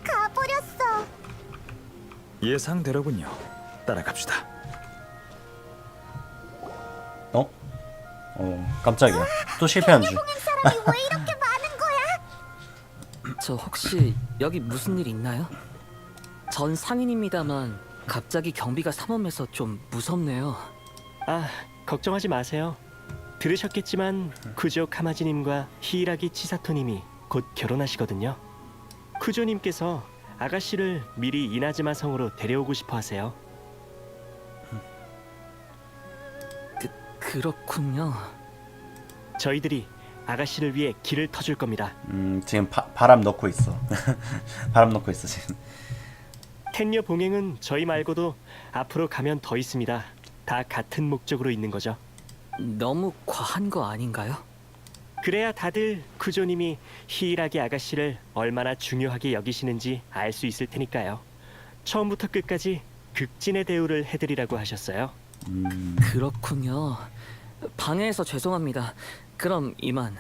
가버렸어. 예상대로군요. 따라갑시다. 깜짝이야. 또 실패한 줄. 사람이 왜 이렇게 많은 거야? 저 혹시 여기 무슨 일 있나요? 전 상인입니다만 갑자기 경비가 삼엄해서 좀 무섭네요. 아, 걱정하지 마세요. 들으셨겠지만 쿠조 카마지님과 히이라기 치사토님이 곧 결혼하시거든요. 쿠조님께서 아가씨를 미리 이나즈마 성으로 데려오고 싶어 하세요. 그렇군요. 저희들이 아가씨를 위해 길을 터줄 겁니다. 지금 바람 넣고 있어. 바람 넣고 있어 지금. 텐녀 봉행은 저희 말고도 앞으로 가면 더 있습니다. 다 같은 목적으로 있는 거죠. 너무 과한 거 아닌가요? 그래야 다들 쿠조님이 히이라기 아가씨를 얼마나 중요하게 여기시는지 알 수 있을 테니까요. 처음부터 끝까지 극진의 대우를 해드리라고 하셨어요. 그렇군요. 방해해서 죄송합니다. 그럼 이만.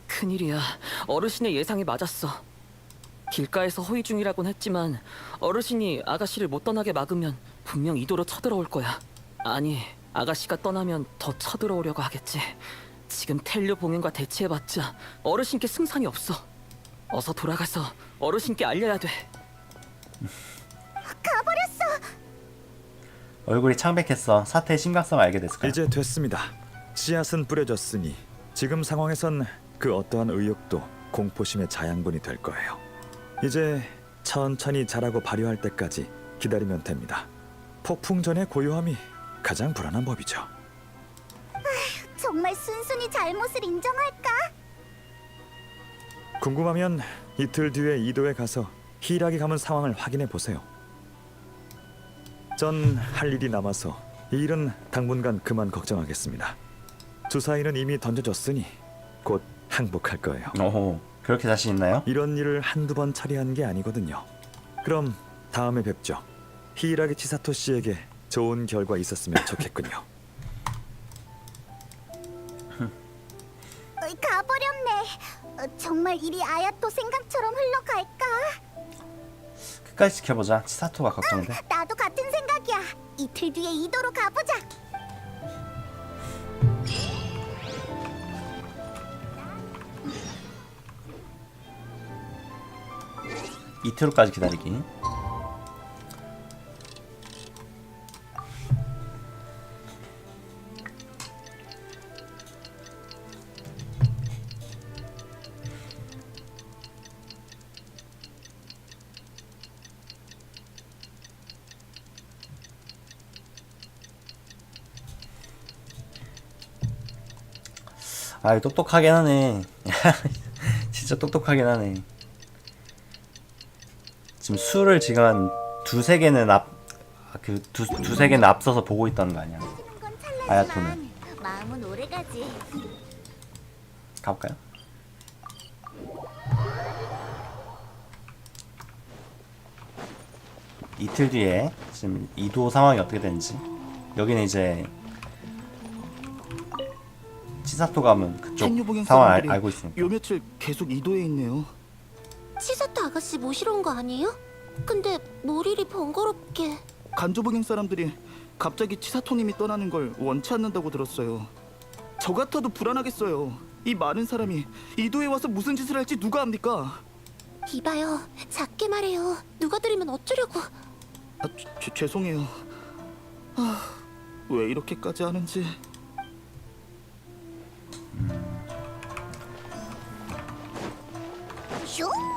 큰일이야. 어르신의 예상이 맞았어. 길가에서 호위 중이라곤 했지만 어르신이 아가씨를 못 떠나게 막으면 분명 이도로 쳐들어올 거야. 아니, 아가씨가 떠나면 더 쳐들어오려고 하겠지. 지금 텔료 봉행과 대치해봤자 어르신께 승산이 없어. 어서 돌아가서 어르신께 알려야 돼. 가버렸어. 얼굴이 창백했어. 사태의 심각성을 알게 됐을 거야. 이제 됐습니다. 씨앗은 뿌려졌으니 지금 상황에선 그 어떠한 의욕도 공포심의 자양분이 될 거예요. 이제 천천히 자라고 발효할 때까지 기다리면 됩니다. 폭풍 전의 고요함이 가장 불안한 법이죠. 정말 순순히 잘못을 인정할까? 궁금하면 이틀 뒤에 이도에 가서 히이라기 가문 상황을 확인해 보세요. 전 할 일이 남아서 이 일은 당분간 그만 걱정하겠습니다. 주사위는 이미 던져졌으니 곧 항복할 거예요. 오, 그렇게 자신 있나요? 이런 일을 한두 번 처리한 게 아니거든요. 그럼 다음에 뵙죠. 히이라기 치사토 씨에게 좋은 결과 있었으면 좋겠군요. 가버렸네. 정말 일이 아야토 생각처럼 흘러갈까? 끝까지 지켜보자. 치사토가 걱정돼. 나도 같은 생각이야. 이틀 뒤에 이도로 가보자. 이틀 후까지 기다리기. 똑똑하긴 하네. 진짜 진짜 똑똑하긴 하네. 지금 수를 지금 한 두세 개는 두세 개는 앞서서 보고 있다는 거 아니야? 아야토는. 마음은 오래가지. 가볼까요? 이틀 뒤에 지금 이도 상황이 어떻게 되는지. 여기는 이제 치사토 가면 그쪽 텐유봉행 상황 사람들이 알고 있으니까. 요 며칠 계속 이도에 있네요. 치사토 아가씨 모시러 온 거 아니에요? 근데 뭘 이리 번거롭게. 간조봉행 사람들이 갑자기 치사토님이 떠나는 걸 원치 않는다고 들었어요. 저 같아도 불안하겠어요. 이 많은 사람이 이도에 와서 무슨 짓을 할지 누가 압니까? 이봐요, 작게 말해요. 누가 들으면 어쩌려고. 죄송해요. 왜 이렇게까지 하는지.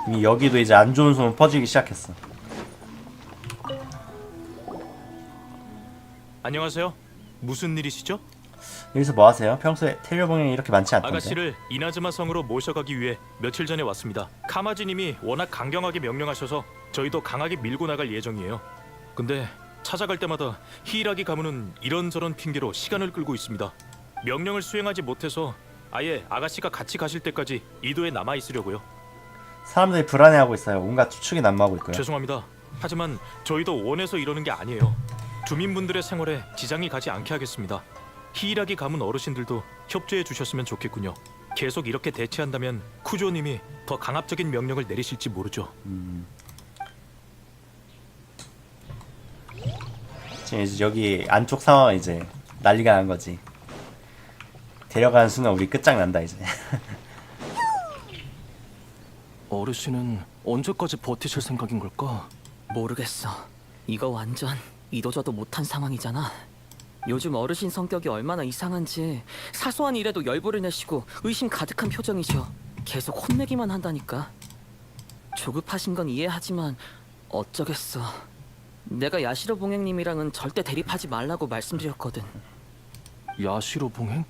이미 여기도 이제 안 좋은 소문 퍼지기 시작했어. 안녕하세요. 무슨 일이시죠? 여기서 뭐 하세요? 평소에 텔레봉행이 이렇게 많지 않던데. 아가씨를 이나즈마 성으로 모셔가기 위해 며칠 전에 왔습니다. 카마지님이 워낙 강경하게 명령하셔서 저희도 강하게 밀고 나갈 예정이에요. 근데 찾아갈 때마다 히이라기 가문은 이런저런 핑계로 시간을 끌고 있습니다. 명령을 수행하지 못해서 아예 아가씨가 같이 가실 때까지 이도에 남아 있으려고요. 사람들이 불안해하고 있어요. 온갖 추측이 난무하고 있고요. 죄송합니다. 하지만 저희도 원해서 이러는 게 아니에요. 주민분들의 생활에 지장이 가지 않게 하겠습니다. 히이라기 가문 어르신들도 협조해 주셨으면 좋겠군요. 계속 이렇게 대치한다면 쿠조님이 더 강압적인 명령을 내리실지 모르죠. 지금 이제 여기 안쪽 상황은 이제 난리가 난 거지. 데려가는 순간 우리 끝장난다 이제. 어르신은 언제까지 버티실 생각인 걸까? 모르겠어. 이거 완전 이도저도 못한 상황이잖아. 요즘 어르신 성격이 얼마나 이상한지 사소한 일에도 열불을 내시고 의심 가득한 표정이죠. 계속 혼내기만 한다니까. 조급하신 건 이해하지만 어쩌겠어. 내가 야시로 봉행님이랑은 절대 대립하지 말라고 말씀드렸거든. 야시로 봉행?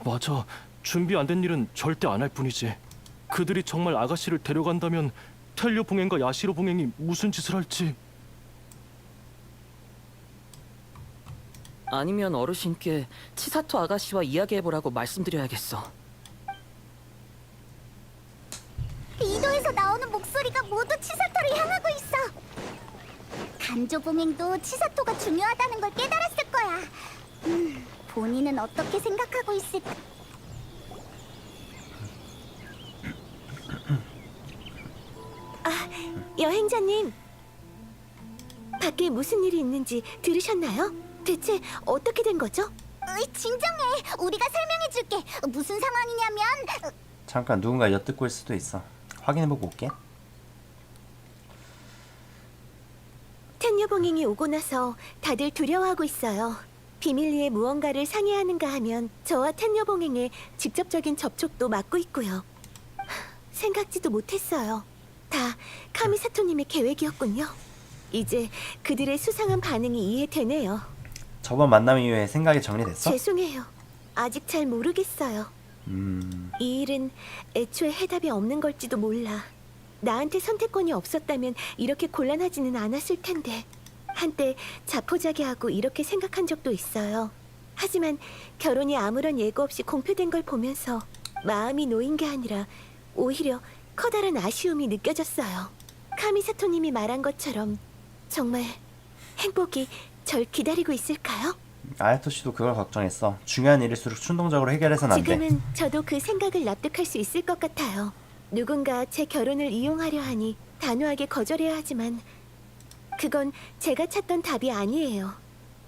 맞아. 준비 안 된 일은 절대 안 할 뿐이지. 그들이 정말 아가씨를 데려간다면 텔료 봉행과 야시로 봉행이 무슨 짓을 할지. 아니면 어르신께 치사토 아가씨와 이야기해보라고 말씀드려야겠어. 이도에서 나오는 목소리가 모두 치사토를 향하고 있어. 간조봉행도 치사토가 중요하다는 걸 깨달았을 거야. 본인은 어떻게 생각하고 있을까? 여행자님, 밖에 무슨 일이 있는지 들으셨나요? 대체 어떻게 된 거죠? 진정해. 우리가 설명해 줄게. 무슨 상황이냐면 잠깐 누군가 엿듣고 있을 수도 있어. 확인해보고 올게. 텐유봉행이 오고 나서 다들 두려워하고 있어요. 비밀리에 무언가를 상의하는가 하면 저와 텐유봉행의 직접적인 접촉도 막고 있고요. 생각지도 못했어요. 다 카미사토님의 계획이었군요. 이제 그들의 수상한 반응이 이해되네요. 저번 만남 이후에 생각이 정리됐어? 죄송해요. 아직 잘 모르겠어요. 이 일은 애초에 해답이 없는 걸지도 몰라. 나한테 선택권이 없었다면 이렇게 곤란하지는 않았을 텐데. 한때 자포자기하고 이렇게 생각한 적도 있어요. 하지만 결혼이 아무런 예고 없이 공표된 걸 보면서 마음이 놓인 게 아니라 오히려 커다란 아쉬움이 느껴졌어요. 카미사토님이 말한 것처럼 정말 행복이 절 기다리고 있을까요? 아야토 씨도 그걸 걱정했어. 중요한 일일수록 충동적으로 해결해서는 안 돼. 지금은 저도 그 생각을 납득할 수 있을 것 같아요. 누군가 제 결혼을 이용하려 하니 단호하게 거절해야 하지만 그건 제가 찾던 답이 아니에요.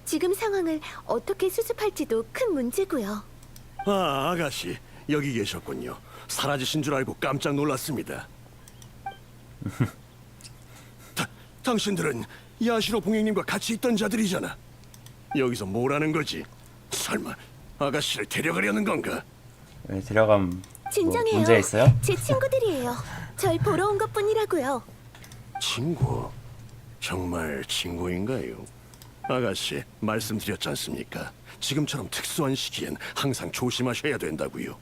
지금 상황을 어떻게 수습할지도 큰 문제고요. 아, 아가씨 여기 계셨군요. 사라지신 줄 알고 깜짝 놀랐습니다. 당신들은 야시로 봉행님과 같이 있던 자들이잖아. 여기서 뭐라는 거지? 설마 아가씨를 데려가려는 건가? 왜 데려가면 진정해요. 문제가 있어요? 제 친구들이에요. 절 보러 온 것뿐이라고요. 친구? 정말 친구인가요? 아가씨 말씀드렸지 않습니까? 지금처럼 특수한 시기엔 항상 조심하셔야 된다고요.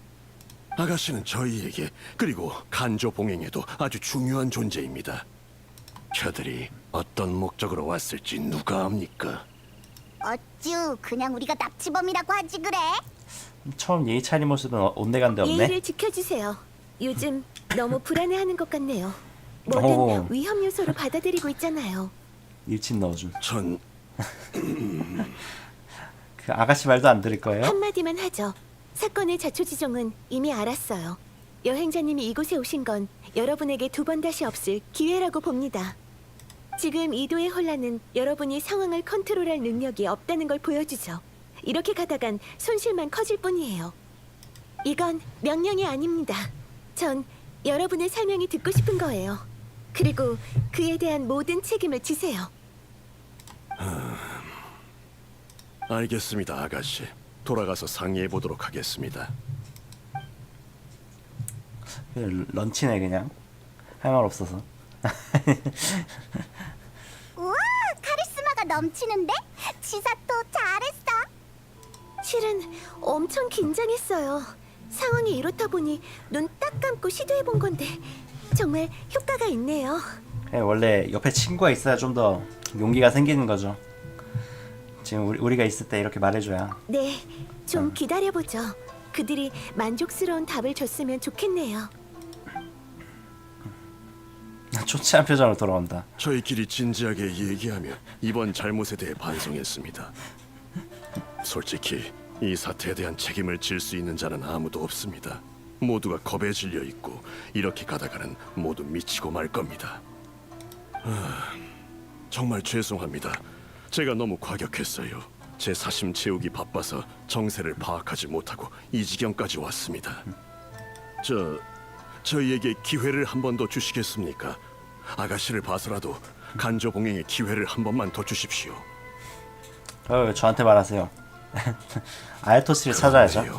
아가씨는 저희에게 그리고 간조 봉행에도 아주 중요한 존재입니다. 저들이 어떤 목적으로 왔을지 누가 압니까? 어쭈, 그냥 우리가 납치범이라고 하지 그래? 처음 예의 차린 모습은 온데간데 없네. 예의를 지켜주세요. 요즘 너무 불안해하는 것 같네요. 뭐든 오. 위험 요소로 받아들이고 있잖아요. 일진 넣어준. 전 그 아가씨 말도 안 들을 거예요? 한마디만 하죠. 사건의 자초지종은 이미 알았어요. 여행자님이 이곳에 오신 건 여러분에게 두 번 다시 없을 기회라고 봅니다. 지금 이도의 혼란은 여러분이 상황을 컨트롤할 능력이 없다는 걸 보여주죠. 이렇게 가다간 손실만 커질 뿐이에요. 이건 명령이 아닙니다. 전 여러분의 설명이 듣고 싶은 거예요. 그리고 그에 대한 모든 책임을 지세요. 알겠습니다, 아가씨. 돌아가서 상의해 보도록 하겠습니다. 런치네 그냥. 할 말 없어서. 우와, 카리스마가 넘치는데? 치사토 잘했어. 실은 엄청 긴장했어요. 상황이 이렇다 보니 눈 딱 감고 시도해본 건데 정말 효과가 있네요. 원래 옆에 친구가 있어야 좀 더 용기가 생기는 거죠. 지금 우리가 있을 때 이렇게 말해줘야. 네, 좀 기다려보죠. 그들이 만족스러운 답을 줬으면 좋겠네요. 좋지 않은 표정으로 돌아온다. 저희끼리 진지하게 얘기하며 이번 잘못에 대해 반성했습니다. 솔직히 이 사태에 대한 책임을 질 수 있는 자는 아무도 없습니다. 모두가 겁에 질려 있고 이렇게 가다가는 모두 미치고 말 겁니다. 정말 죄송합니다. 제가 너무 과격했어요. 제 사심 채우기 바빠서 정세를 파악하지 못하고 이 지경까지 왔습니다. 저희에게 기회를 한 번 더 주시겠습니까? 아가씨를 봐서라도 간조 봉행의 기회를 한 번만 더 주십시오. 왜 저한테 말하세요? 아야토스를 찾아야죠.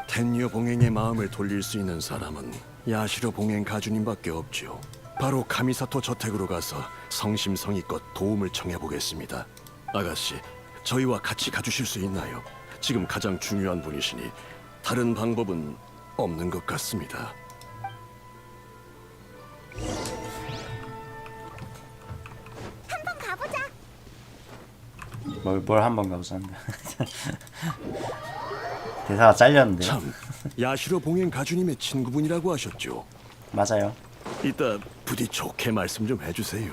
텐녀 봉행의 마음을 돌릴 수 있는 사람은 야시로 봉행 가주님밖에 없죠. 바로 카미사토 저택으로 가서 성심성의껏 도움을 청해보겠습니다. 아가씨, 저희와 같이 가주실 수 있나요? 지금 가장 중요한 분이시니 다른 방법은 없는 것 같습니다. 한번 가보자. 뭘 한번 가보자는데. 대사가 잘렸는데. 참, 야시로 봉행 가주님의 친구분이라고 하셨죠? 맞아요. 이따 부디 좋게 말씀 좀 해주세요.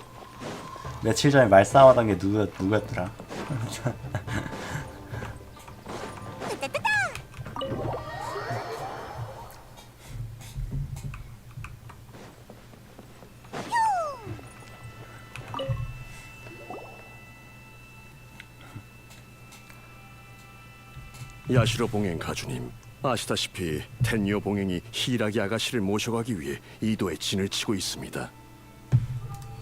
며칠 전에 말싸움하던 게 누구였더라? 야시로 봉행 가주님, 아시다시피 텐요 봉행이 히라기 아가씨를 모셔가기 위해 이도에 진을 치고 있습니다.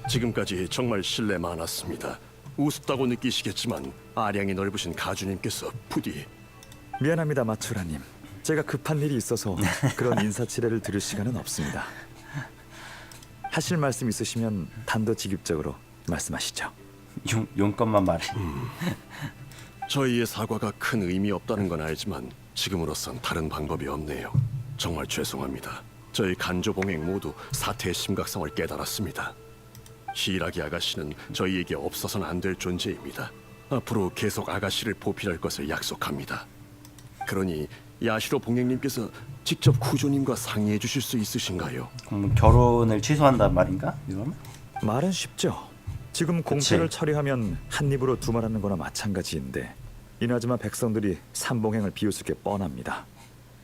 지금까지 정말 신뢰 많았습니다. 우습다고 느끼시겠지만 아량이 넓으신 가주님께서 부디. 미안합니다, 마츠라님. 제가 급한 일이 있어서 그런 인사치레를 들을 시간은 없습니다. 하실 말씀 있으시면 단도직입적으로 말씀하시죠. 용건만 말해. 저희의 사과가 큰 의미 없다는 건 알지만 지금으로선 다른 방법이 없네요. 정말 죄송합니다. 저희 간조 봉행 모두 사태의 심각성을 깨달았습니다. 히라기 아가씨는 저희에게 없어서는 안 될 존재입니다. 앞으로 계속 아가씨를 보필할 것을 약속합니다. 그러니 야시로 봉행님께서 직접 쿠조님과 상의해 주실 수 있으신가요? 결혼을 취소한단 말인가? 이러면? 말은 쉽죠. 지금 공세를 처리하면 한 입으로 두 말하는 거나 마찬가지인데 이나즈마 백성들이 삼봉행을 비웃을 게 뻔합니다.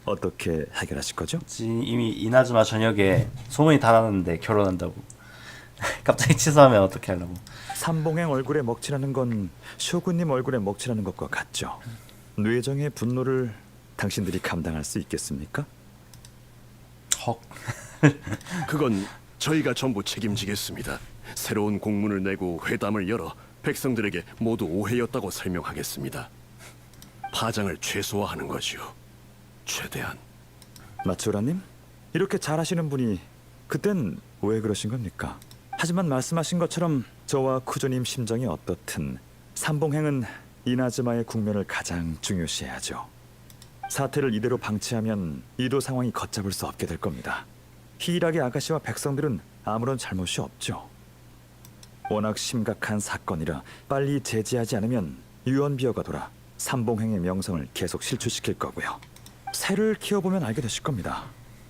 어떻게 해결하실 거죠? 이미 이나즈마 전역에 소문이 다 났는데 결혼한다고. 갑자기 취소하면 어떻게 하려고? 삼봉행 얼굴에 먹칠하는 건 쇼군님 얼굴에 먹칠하는 것과 같죠. 뇌정의 분노를 당신들이 감당할 수 있겠습니까? 헉. 그건 저희가 전부 책임지겠습니다. 새로운 공문을 내고 회담을 열어 백성들에게 모두 오해였다고 설명하겠습니다. 파장을 최소화하는 거지요. 최대한. 마츠오라님, 이렇게 잘하시는 분이 그땐 왜 그러신 겁니까? 하지만 말씀하신 것처럼 저와 쿠조님 심정이 어떻든 삼봉행은 이나즈마의 국면을 가장 중요시해야죠. 사태를 이대로 방치하면 이도 상황이 걷잡을 수 없게 될 겁니다. 히이라기 아가씨와 백성들은 아무런 잘못이 없죠. 워낙 심각한 사건이라 빨리 제지하지 않으면 유언비어가 돌아 삼봉행의 명성을 계속 실추시킬 거고요. 새를 키워보면 알게 되실 겁니다.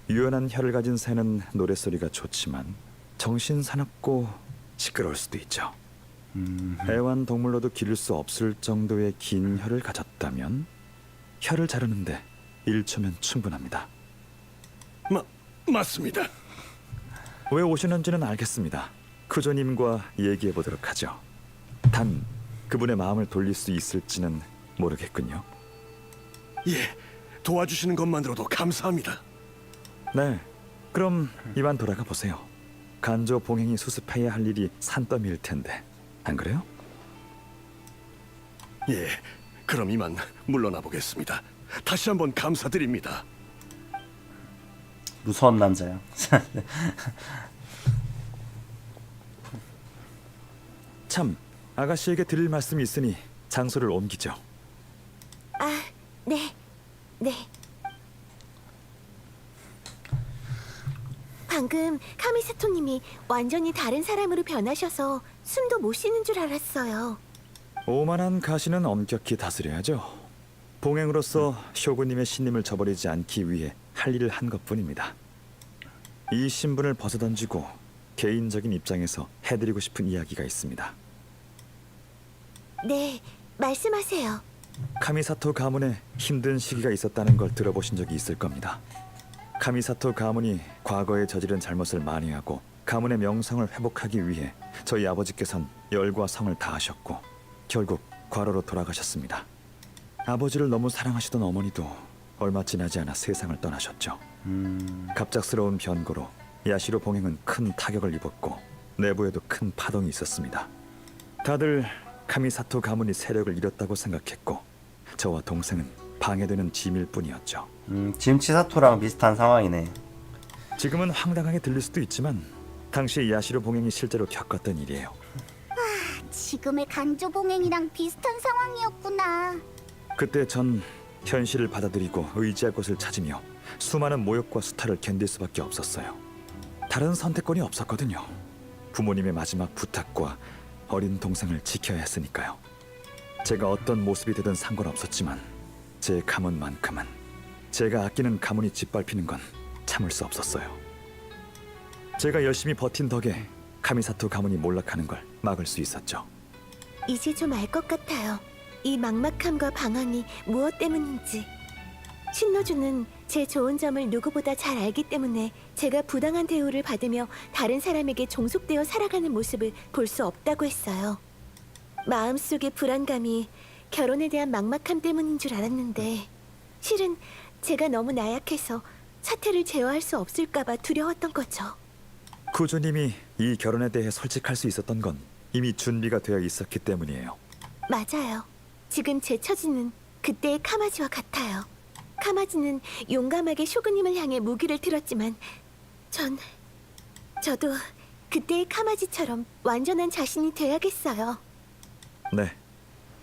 유연한 혀를 가진 새는 노랫소리가 좋지만 정신 사납고 시끄러울 수도 있죠. 애완동물로도 기를 수 없을 정도의 긴 혀를 가졌다면 혀를 자르는데 1초면 충분합니다. 맞습니다. 왜 오시는지는 알겠습니다. 쿠조님과 얘기해 보도록 하죠. 단 그분의 마음을 돌릴 수 있을지는 모르겠군요. 예, 도와주시는 것만으로도 감사합니다. 네, 그럼 이만 돌아가 보세요. 간조 봉행이 수습해야 할 일이 산더미일 텐데 안 그래요? 예, 그럼 이만 물러나 보겠습니다. 다시 한번 감사드립니다. 무서운 남자야. 참, 아가씨에게 드릴 말씀이 있으니 장소를 옮기죠. 아, 네. 네. 방금 카미사토님이 완전히 다른 사람으로 변하셔서 숨도 못 쉬는 줄 알았어요. 오만한 가시는 엄격히 다스려야죠. 봉행으로서 쇼군님의 신임을 저버리지 않기 위해 할 일을 한 것뿐입니다. 이 신분을 벗어던지고 개인적인 입장에서 해드리고 싶은 이야기가 있습니다. 네, 말씀하세요. 카미사토 가문에 힘든 시기가 있었다는 걸 들어보신 적이 있을 겁니다. 카미사토 가문이 과거에 저지른 잘못을 만회하고 가문의 명성을 회복하기 위해 저희 아버지께선 열과 성을 다하셨고 결국 과로로 돌아가셨습니다. 아버지를 너무 사랑하시던 어머니도 얼마 지나지 않아 세상을 떠나셨죠. 갑작스러운 변고로 야시로 봉행은 큰 타격을 입었고 내부에도 큰 파동이 있었습니다. 다들 카미사토 가문이 세력을 잃었다고 생각했고 저와 동생은 방해되는 짐일 뿐이었죠. 지금 치사토랑 비슷한 상황이네. 지금은 황당하게 들릴 수도 있지만 당시 야시로 봉행이 실제로 겪었던 일이에요. 지금의 간조 봉행이랑 비슷한 상황이었구나. 그때 전 현실을 받아들이고 의지할 곳을 찾으며 수많은 모욕과 수탈을 견딜 수밖에 없었어요. 다른 선택권이 없었거든요. 부모님의 마지막 부탁과 어린 동생을 지켜야 했으니까요. 제가 어떤 모습이 되든 상관없었지만 제 가문만큼은 제가 아끼는 가문이 짓밟히는 건 참을 수 없었어요. 제가 열심히 버틴 덕에 카미사토 가문이 몰락하는 걸 막을 수 있었죠. 이제 좀 알 것 같아요. 이 막막함과 방황이 무엇 때문인지. 신노주는 제 좋은 점을 누구보다 잘 알기 때문에 제가 부당한 대우를 받으며 다른 사람에게 종속되어 살아가는 모습을 볼 수 없다고 했어요. 마음속의 불안감이 결혼에 대한 막막함 때문인 줄 알았는데 실은 제가 너무 나약해서 사태를 제어할 수 없을까봐 두려웠던 거죠. 쿠조님이 이 결혼에 대해 솔직할 수 있었던 건 이미 준비가 되어 있었기 때문이에요. 맞아요. 지금 제 처지는 그때의 카마지와 같아요. 카마지는 용감하게 쇼군님을 향해 무기를 들었지만 저도 그때의 카마지처럼 완전한 자신이 돼야겠어요. 네,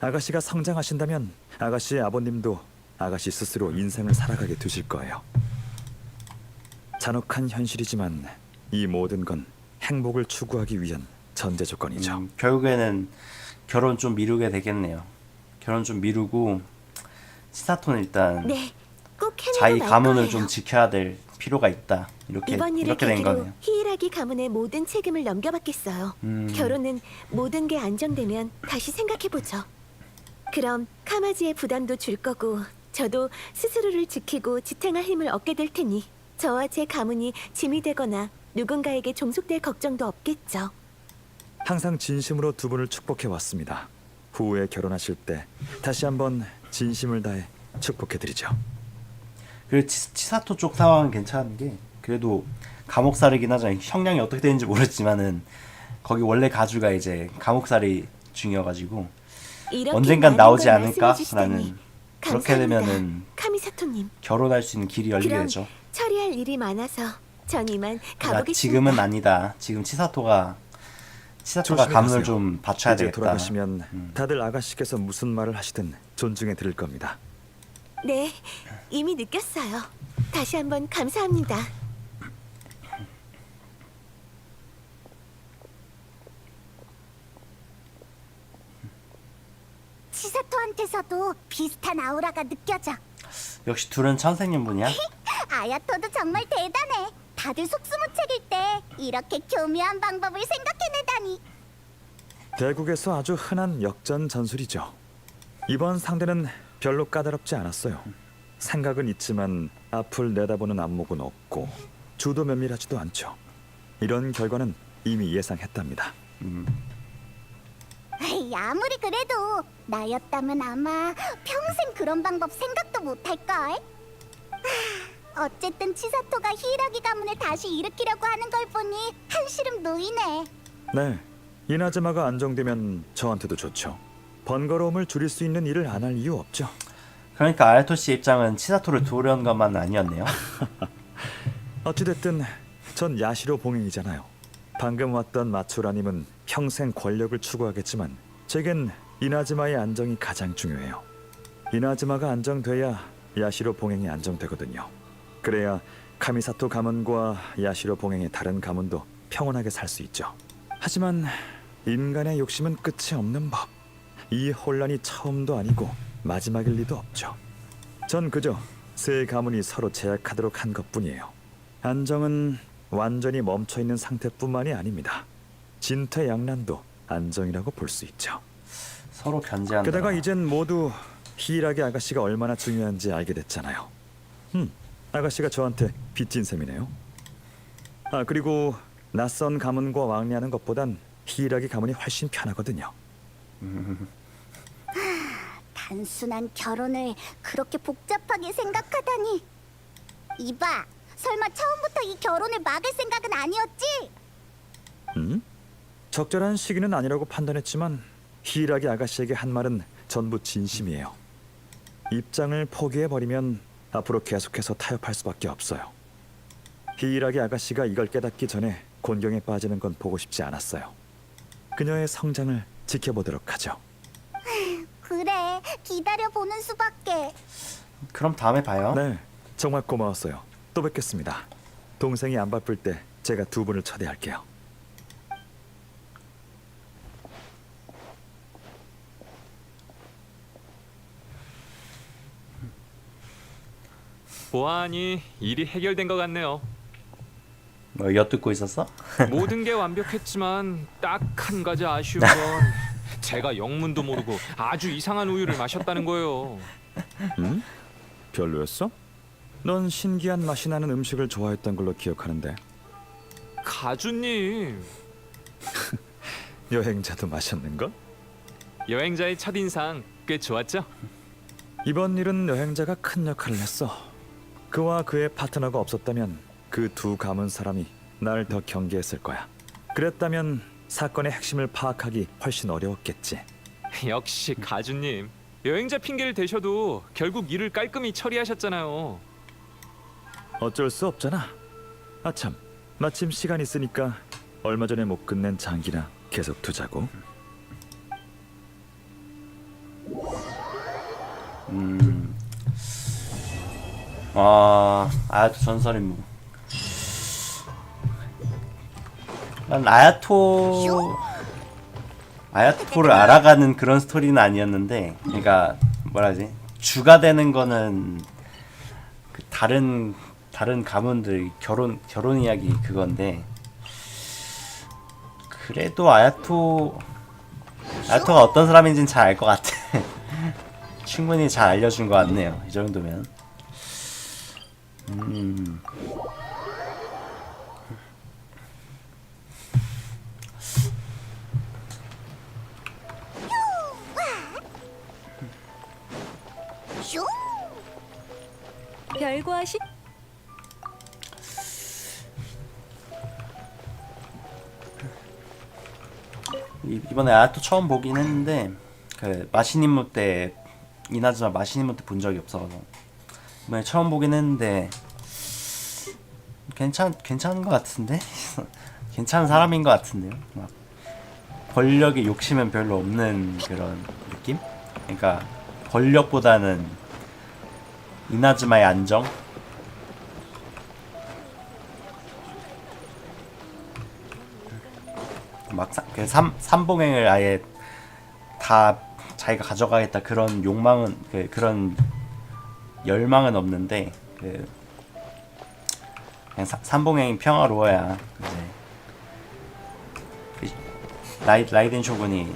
아가씨가 성장하신다면 아가씨의 아버님도 아가씨 스스로 인생을 살아가게 되실 거예요. 잔혹한 현실이지만 이 모든 건 행복을 추구하기 위한 전제 조건이죠. 결국에는 결혼 좀 미루게 되겠네요. 결혼 좀 미루고 치사토는 일단 네, 꼭 해내고 자기 말 가문을 거예요. 좀 지켜야 될 필요가 있다. 이번 일을 이렇게 된 계기로 거네요. 히이라기 가문의 모든 책임을 넘겨받겠어요. 결혼은 모든 게 안정되면 다시 생각해보죠. 그럼 카마지의 부담도 줄 거고 저도 스스로를 지키고 지탱할 힘을 얻게 될 테니 저와 제 가문이 짐이 되거나 누군가에게 종속될 걱정도 없겠죠. 항상 진심으로 두 분을 축복해 왔습니다. 후에 결혼하실 때 다시 한번 진심을 다해 축복해 드리죠. 그리고 치사토 쪽 상황은 괜찮은 게 그래도 감옥살이긴 하잖아요. 형량이 어떻게 되는지 모르겠지만은 거기 원래 가주가 이제 감옥살이 중이어가지고 언젠간 나오지 않을까라는. 그렇게 되면은 카미사토님, 결혼할 수 있는 길이 열리게 그럼 되죠. 처리할 일이 많아서 전 이만 그러니까 가보겠습니다. 지금은 아니다. 지금 치사토가 조심히 가문을 가세요. 좀 받쳐야 이제 되겠다. 돌아가시면 다들 아가씨께서 무슨 말을 하시든 존중해 드릴 겁니다. 네, 이미 느꼈어요. 다시 한번 감사합니다. 치사토한테서도 비슷한 아우라가 느껴져. 역시 둘은 천생연분이야? 아야토도 정말 대단해. 다들 속수무책일 때 이렇게 교묘한 방법을 생각해내다니. 대국에서 아주 흔한 역전 전술이죠. 이번 상대는 별로 까다롭지 않았어요. 생각은 있지만 앞을 내다보는 안목은 없고 주도 면밀하지도 않죠. 이런 결과는 이미 예상했답니다. 에이, 아무리 그래도 나였다면 아마 평생 그런 방법 생각도 못할걸. 어쨌든 치사토가 히이라기 가문을 다시 일으키려고 하는 걸 보니 한시름 놓이네. 네, 이나즈마가 안정되면 저한테도 좋죠. 번거로움을 줄일 수 있는 일을 안 할 이유 없죠. 그러니까 아야토 씨 입장은 치사토를 도우려는 것만 아니었네요. 어찌됐든 전 야시로 봉행이잖아요. 방금 왔던 마츠라님은 평생 권력을 추구하겠지만 제겐 이나즈마의 안정이 가장 중요해요. 이나즈마가 안정돼야 야시로 봉행이 안정되거든요. 그래야 카미사토 가문과 야시로 봉행의 다른 가문도 평온하게 살 수 있죠. 하지만 인간의 욕심은 끝이 없는 법. 이 혼란이 처음도 아니고 마지막일 리도 없죠. 전 그저 세 가문이 서로 제약하도록 한 것뿐이에요. 안정은 완전히 멈춰있는 상태뿐만이 아닙니다. 진퇴양난도 안정이라고 볼 수 있죠. 서로 견제한다. 게다가 이젠 모두 히이라기 아가씨가 얼마나 중요한지 알게 됐잖아요. 아가씨가 저한테 빚진 셈이네요. 아, 그리고 낯선 가문과 왕래하는 것보단 히이라기 가문이 훨씬 편하거든요. 단순한 결혼을 그렇게 복잡하게 생각하다니. 이봐, 설마 처음부터 이 결혼을 막을 생각은 아니었지? 적절한 시기는 아니라고 판단했지만 히이라기 아가씨에게 한 말은 전부 진심이에요. 입장을 포기해버리면 앞으로 계속해서 타협할 수밖에 없어요. 히이라기 아가씨가 이걸 깨닫기 전에 곤경에 빠지는 건 보고 싶지 않았어요. 그녀의 성장을 지켜보도록 하죠. 그래, 기다려보는 수밖에. 그럼 다음에 봐요. 네, 정말 고마웠어요. 또 뵙겠습니다. 동생이 안 바쁠 때 제가 두 분을 초대할게요. 보아하니 일이 해결된 것 같네요. 뭐 엿듣고 있었어? 모든 게 완벽했지만 딱 한 가지 아쉬운 건 제가 영문도 모르고 아주 이상한 우유를 마셨다는 거예요. 별로였어? 넌 신기한 맛이 나는 음식을 좋아했던 걸로 기억하는데. 가주님, 여행자도 마셨는가? 여행자의 첫인상 꽤 좋았죠? 이번 일은 여행자가 큰 역할을 했어. 그와 그의 파트너가 없었다면 그 두 가문 사람이 날 더 경계했을 거야. 그랬다면 사건의 핵심을 파악하기 훨씬 어려웠겠지. 역시 가주님, 여행자 핑계를 대셔도 결국 일을 깔끔히 처리하셨잖아요. 어쩔 수 없잖아. 아참, 마침 시간 있으니까 얼마 전에 못 끝낸 장기나 계속 두자고. 아야토 전설 임무. 난 아야토를 알아가는 그런 스토리는 아니었는데, 그러니까 뭐라 하지? 주가 되는 거는 그 다른 가문들 결혼 이야기 그건데, 그래도 아야토가 어떤 사람인지는 잘 알 것 같아. 충분히 잘 알려준 것 같네요. 이 정도면. 별거하시? 이번에 아야토 처음 보긴 했는데, 그 마신임무 때 이나즈마 마신임무 때 본 적이 없어서 이번에 처음 보긴 했는데 괜찮은 것 같은데. 괜찮은 사람인 것 같은데요. 막 권력에 욕심은 별로 없는 그런 느낌? 그러니까 권력보다는 이나즈마의 안정. 막 삼봉행을 아예 다 자기가 가져가겠다 그런 욕망은 그런 열망은 없는데 그냥 삼봉행이 평화로워야 이제 라이덴 쇼군이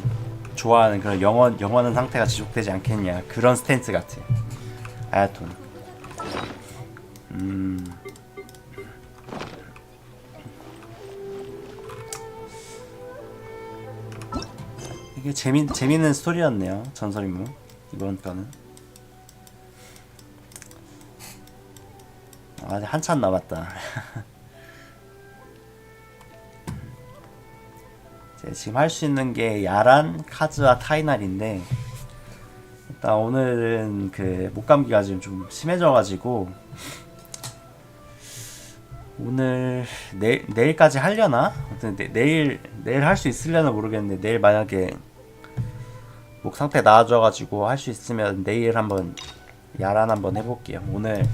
좋아하는 그런 영원한 상태가 지속되지 않겠냐 그런 스탠스 같아 아야토는. 이게 재밌는 스토리였네요. 전설임무 이번 거는. 아직 한참 남았다. 지금 할 수 있는 게 야란, 카즈와 타이날인데 일단 오늘은 그 목감기가 지금 좀 심해져가지고 오늘 내일까지 하려나? 아무튼 내일 할 수 있으려나 모르겠는데 내일 만약에 목 상태 나아져가지고 할 수 있으면 내일 한번 야란 한번 해볼게요. 오늘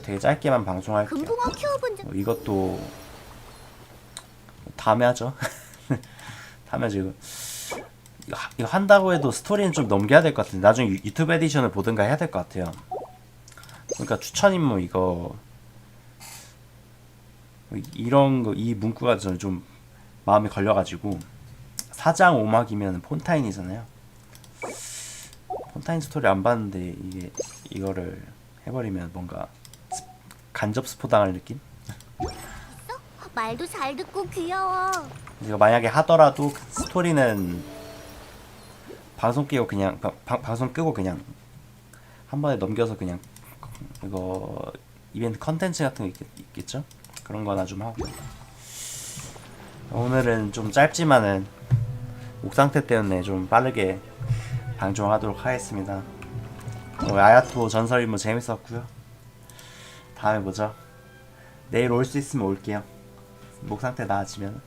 되게 짧게만 방송할게요. 금붕어 키워본 적 이것도 다음에 하죠. 다음에 지금 이거 한다고 해도 스토리는 좀 넘겨야 될 것 같은데 나중에 유튜브 에디션을 보든가 해야 될 것 같아요. 그러니까 추천 임무 이거 이런 거 이 문구가 저는 좀 마음에 걸려가지고 4장 5막이면 폰타인이잖아요. 폰타인 스토리 안 봤는데 이거를 해버리면 뭔가 간접 스포 당할 느낌? 말도 잘 듣고 귀여워. 이거 만약에 하더라도 스토리는 방송 끄고 그냥 방송 끄고 그냥 한 번에 넘겨서 그냥 이거 이벤트 컨텐츠 같은 거 있겠죠? 그런 거나 좀 하고. 오늘은 좀 짧지만은 목 상태 때문에 좀 빠르게 방송하도록 하겠습니다. 오늘 아야토 전설 임무 재밌었고요. 다음에 보죠. 내일 올 수 있으면 올게요. 목 상태 나아지면.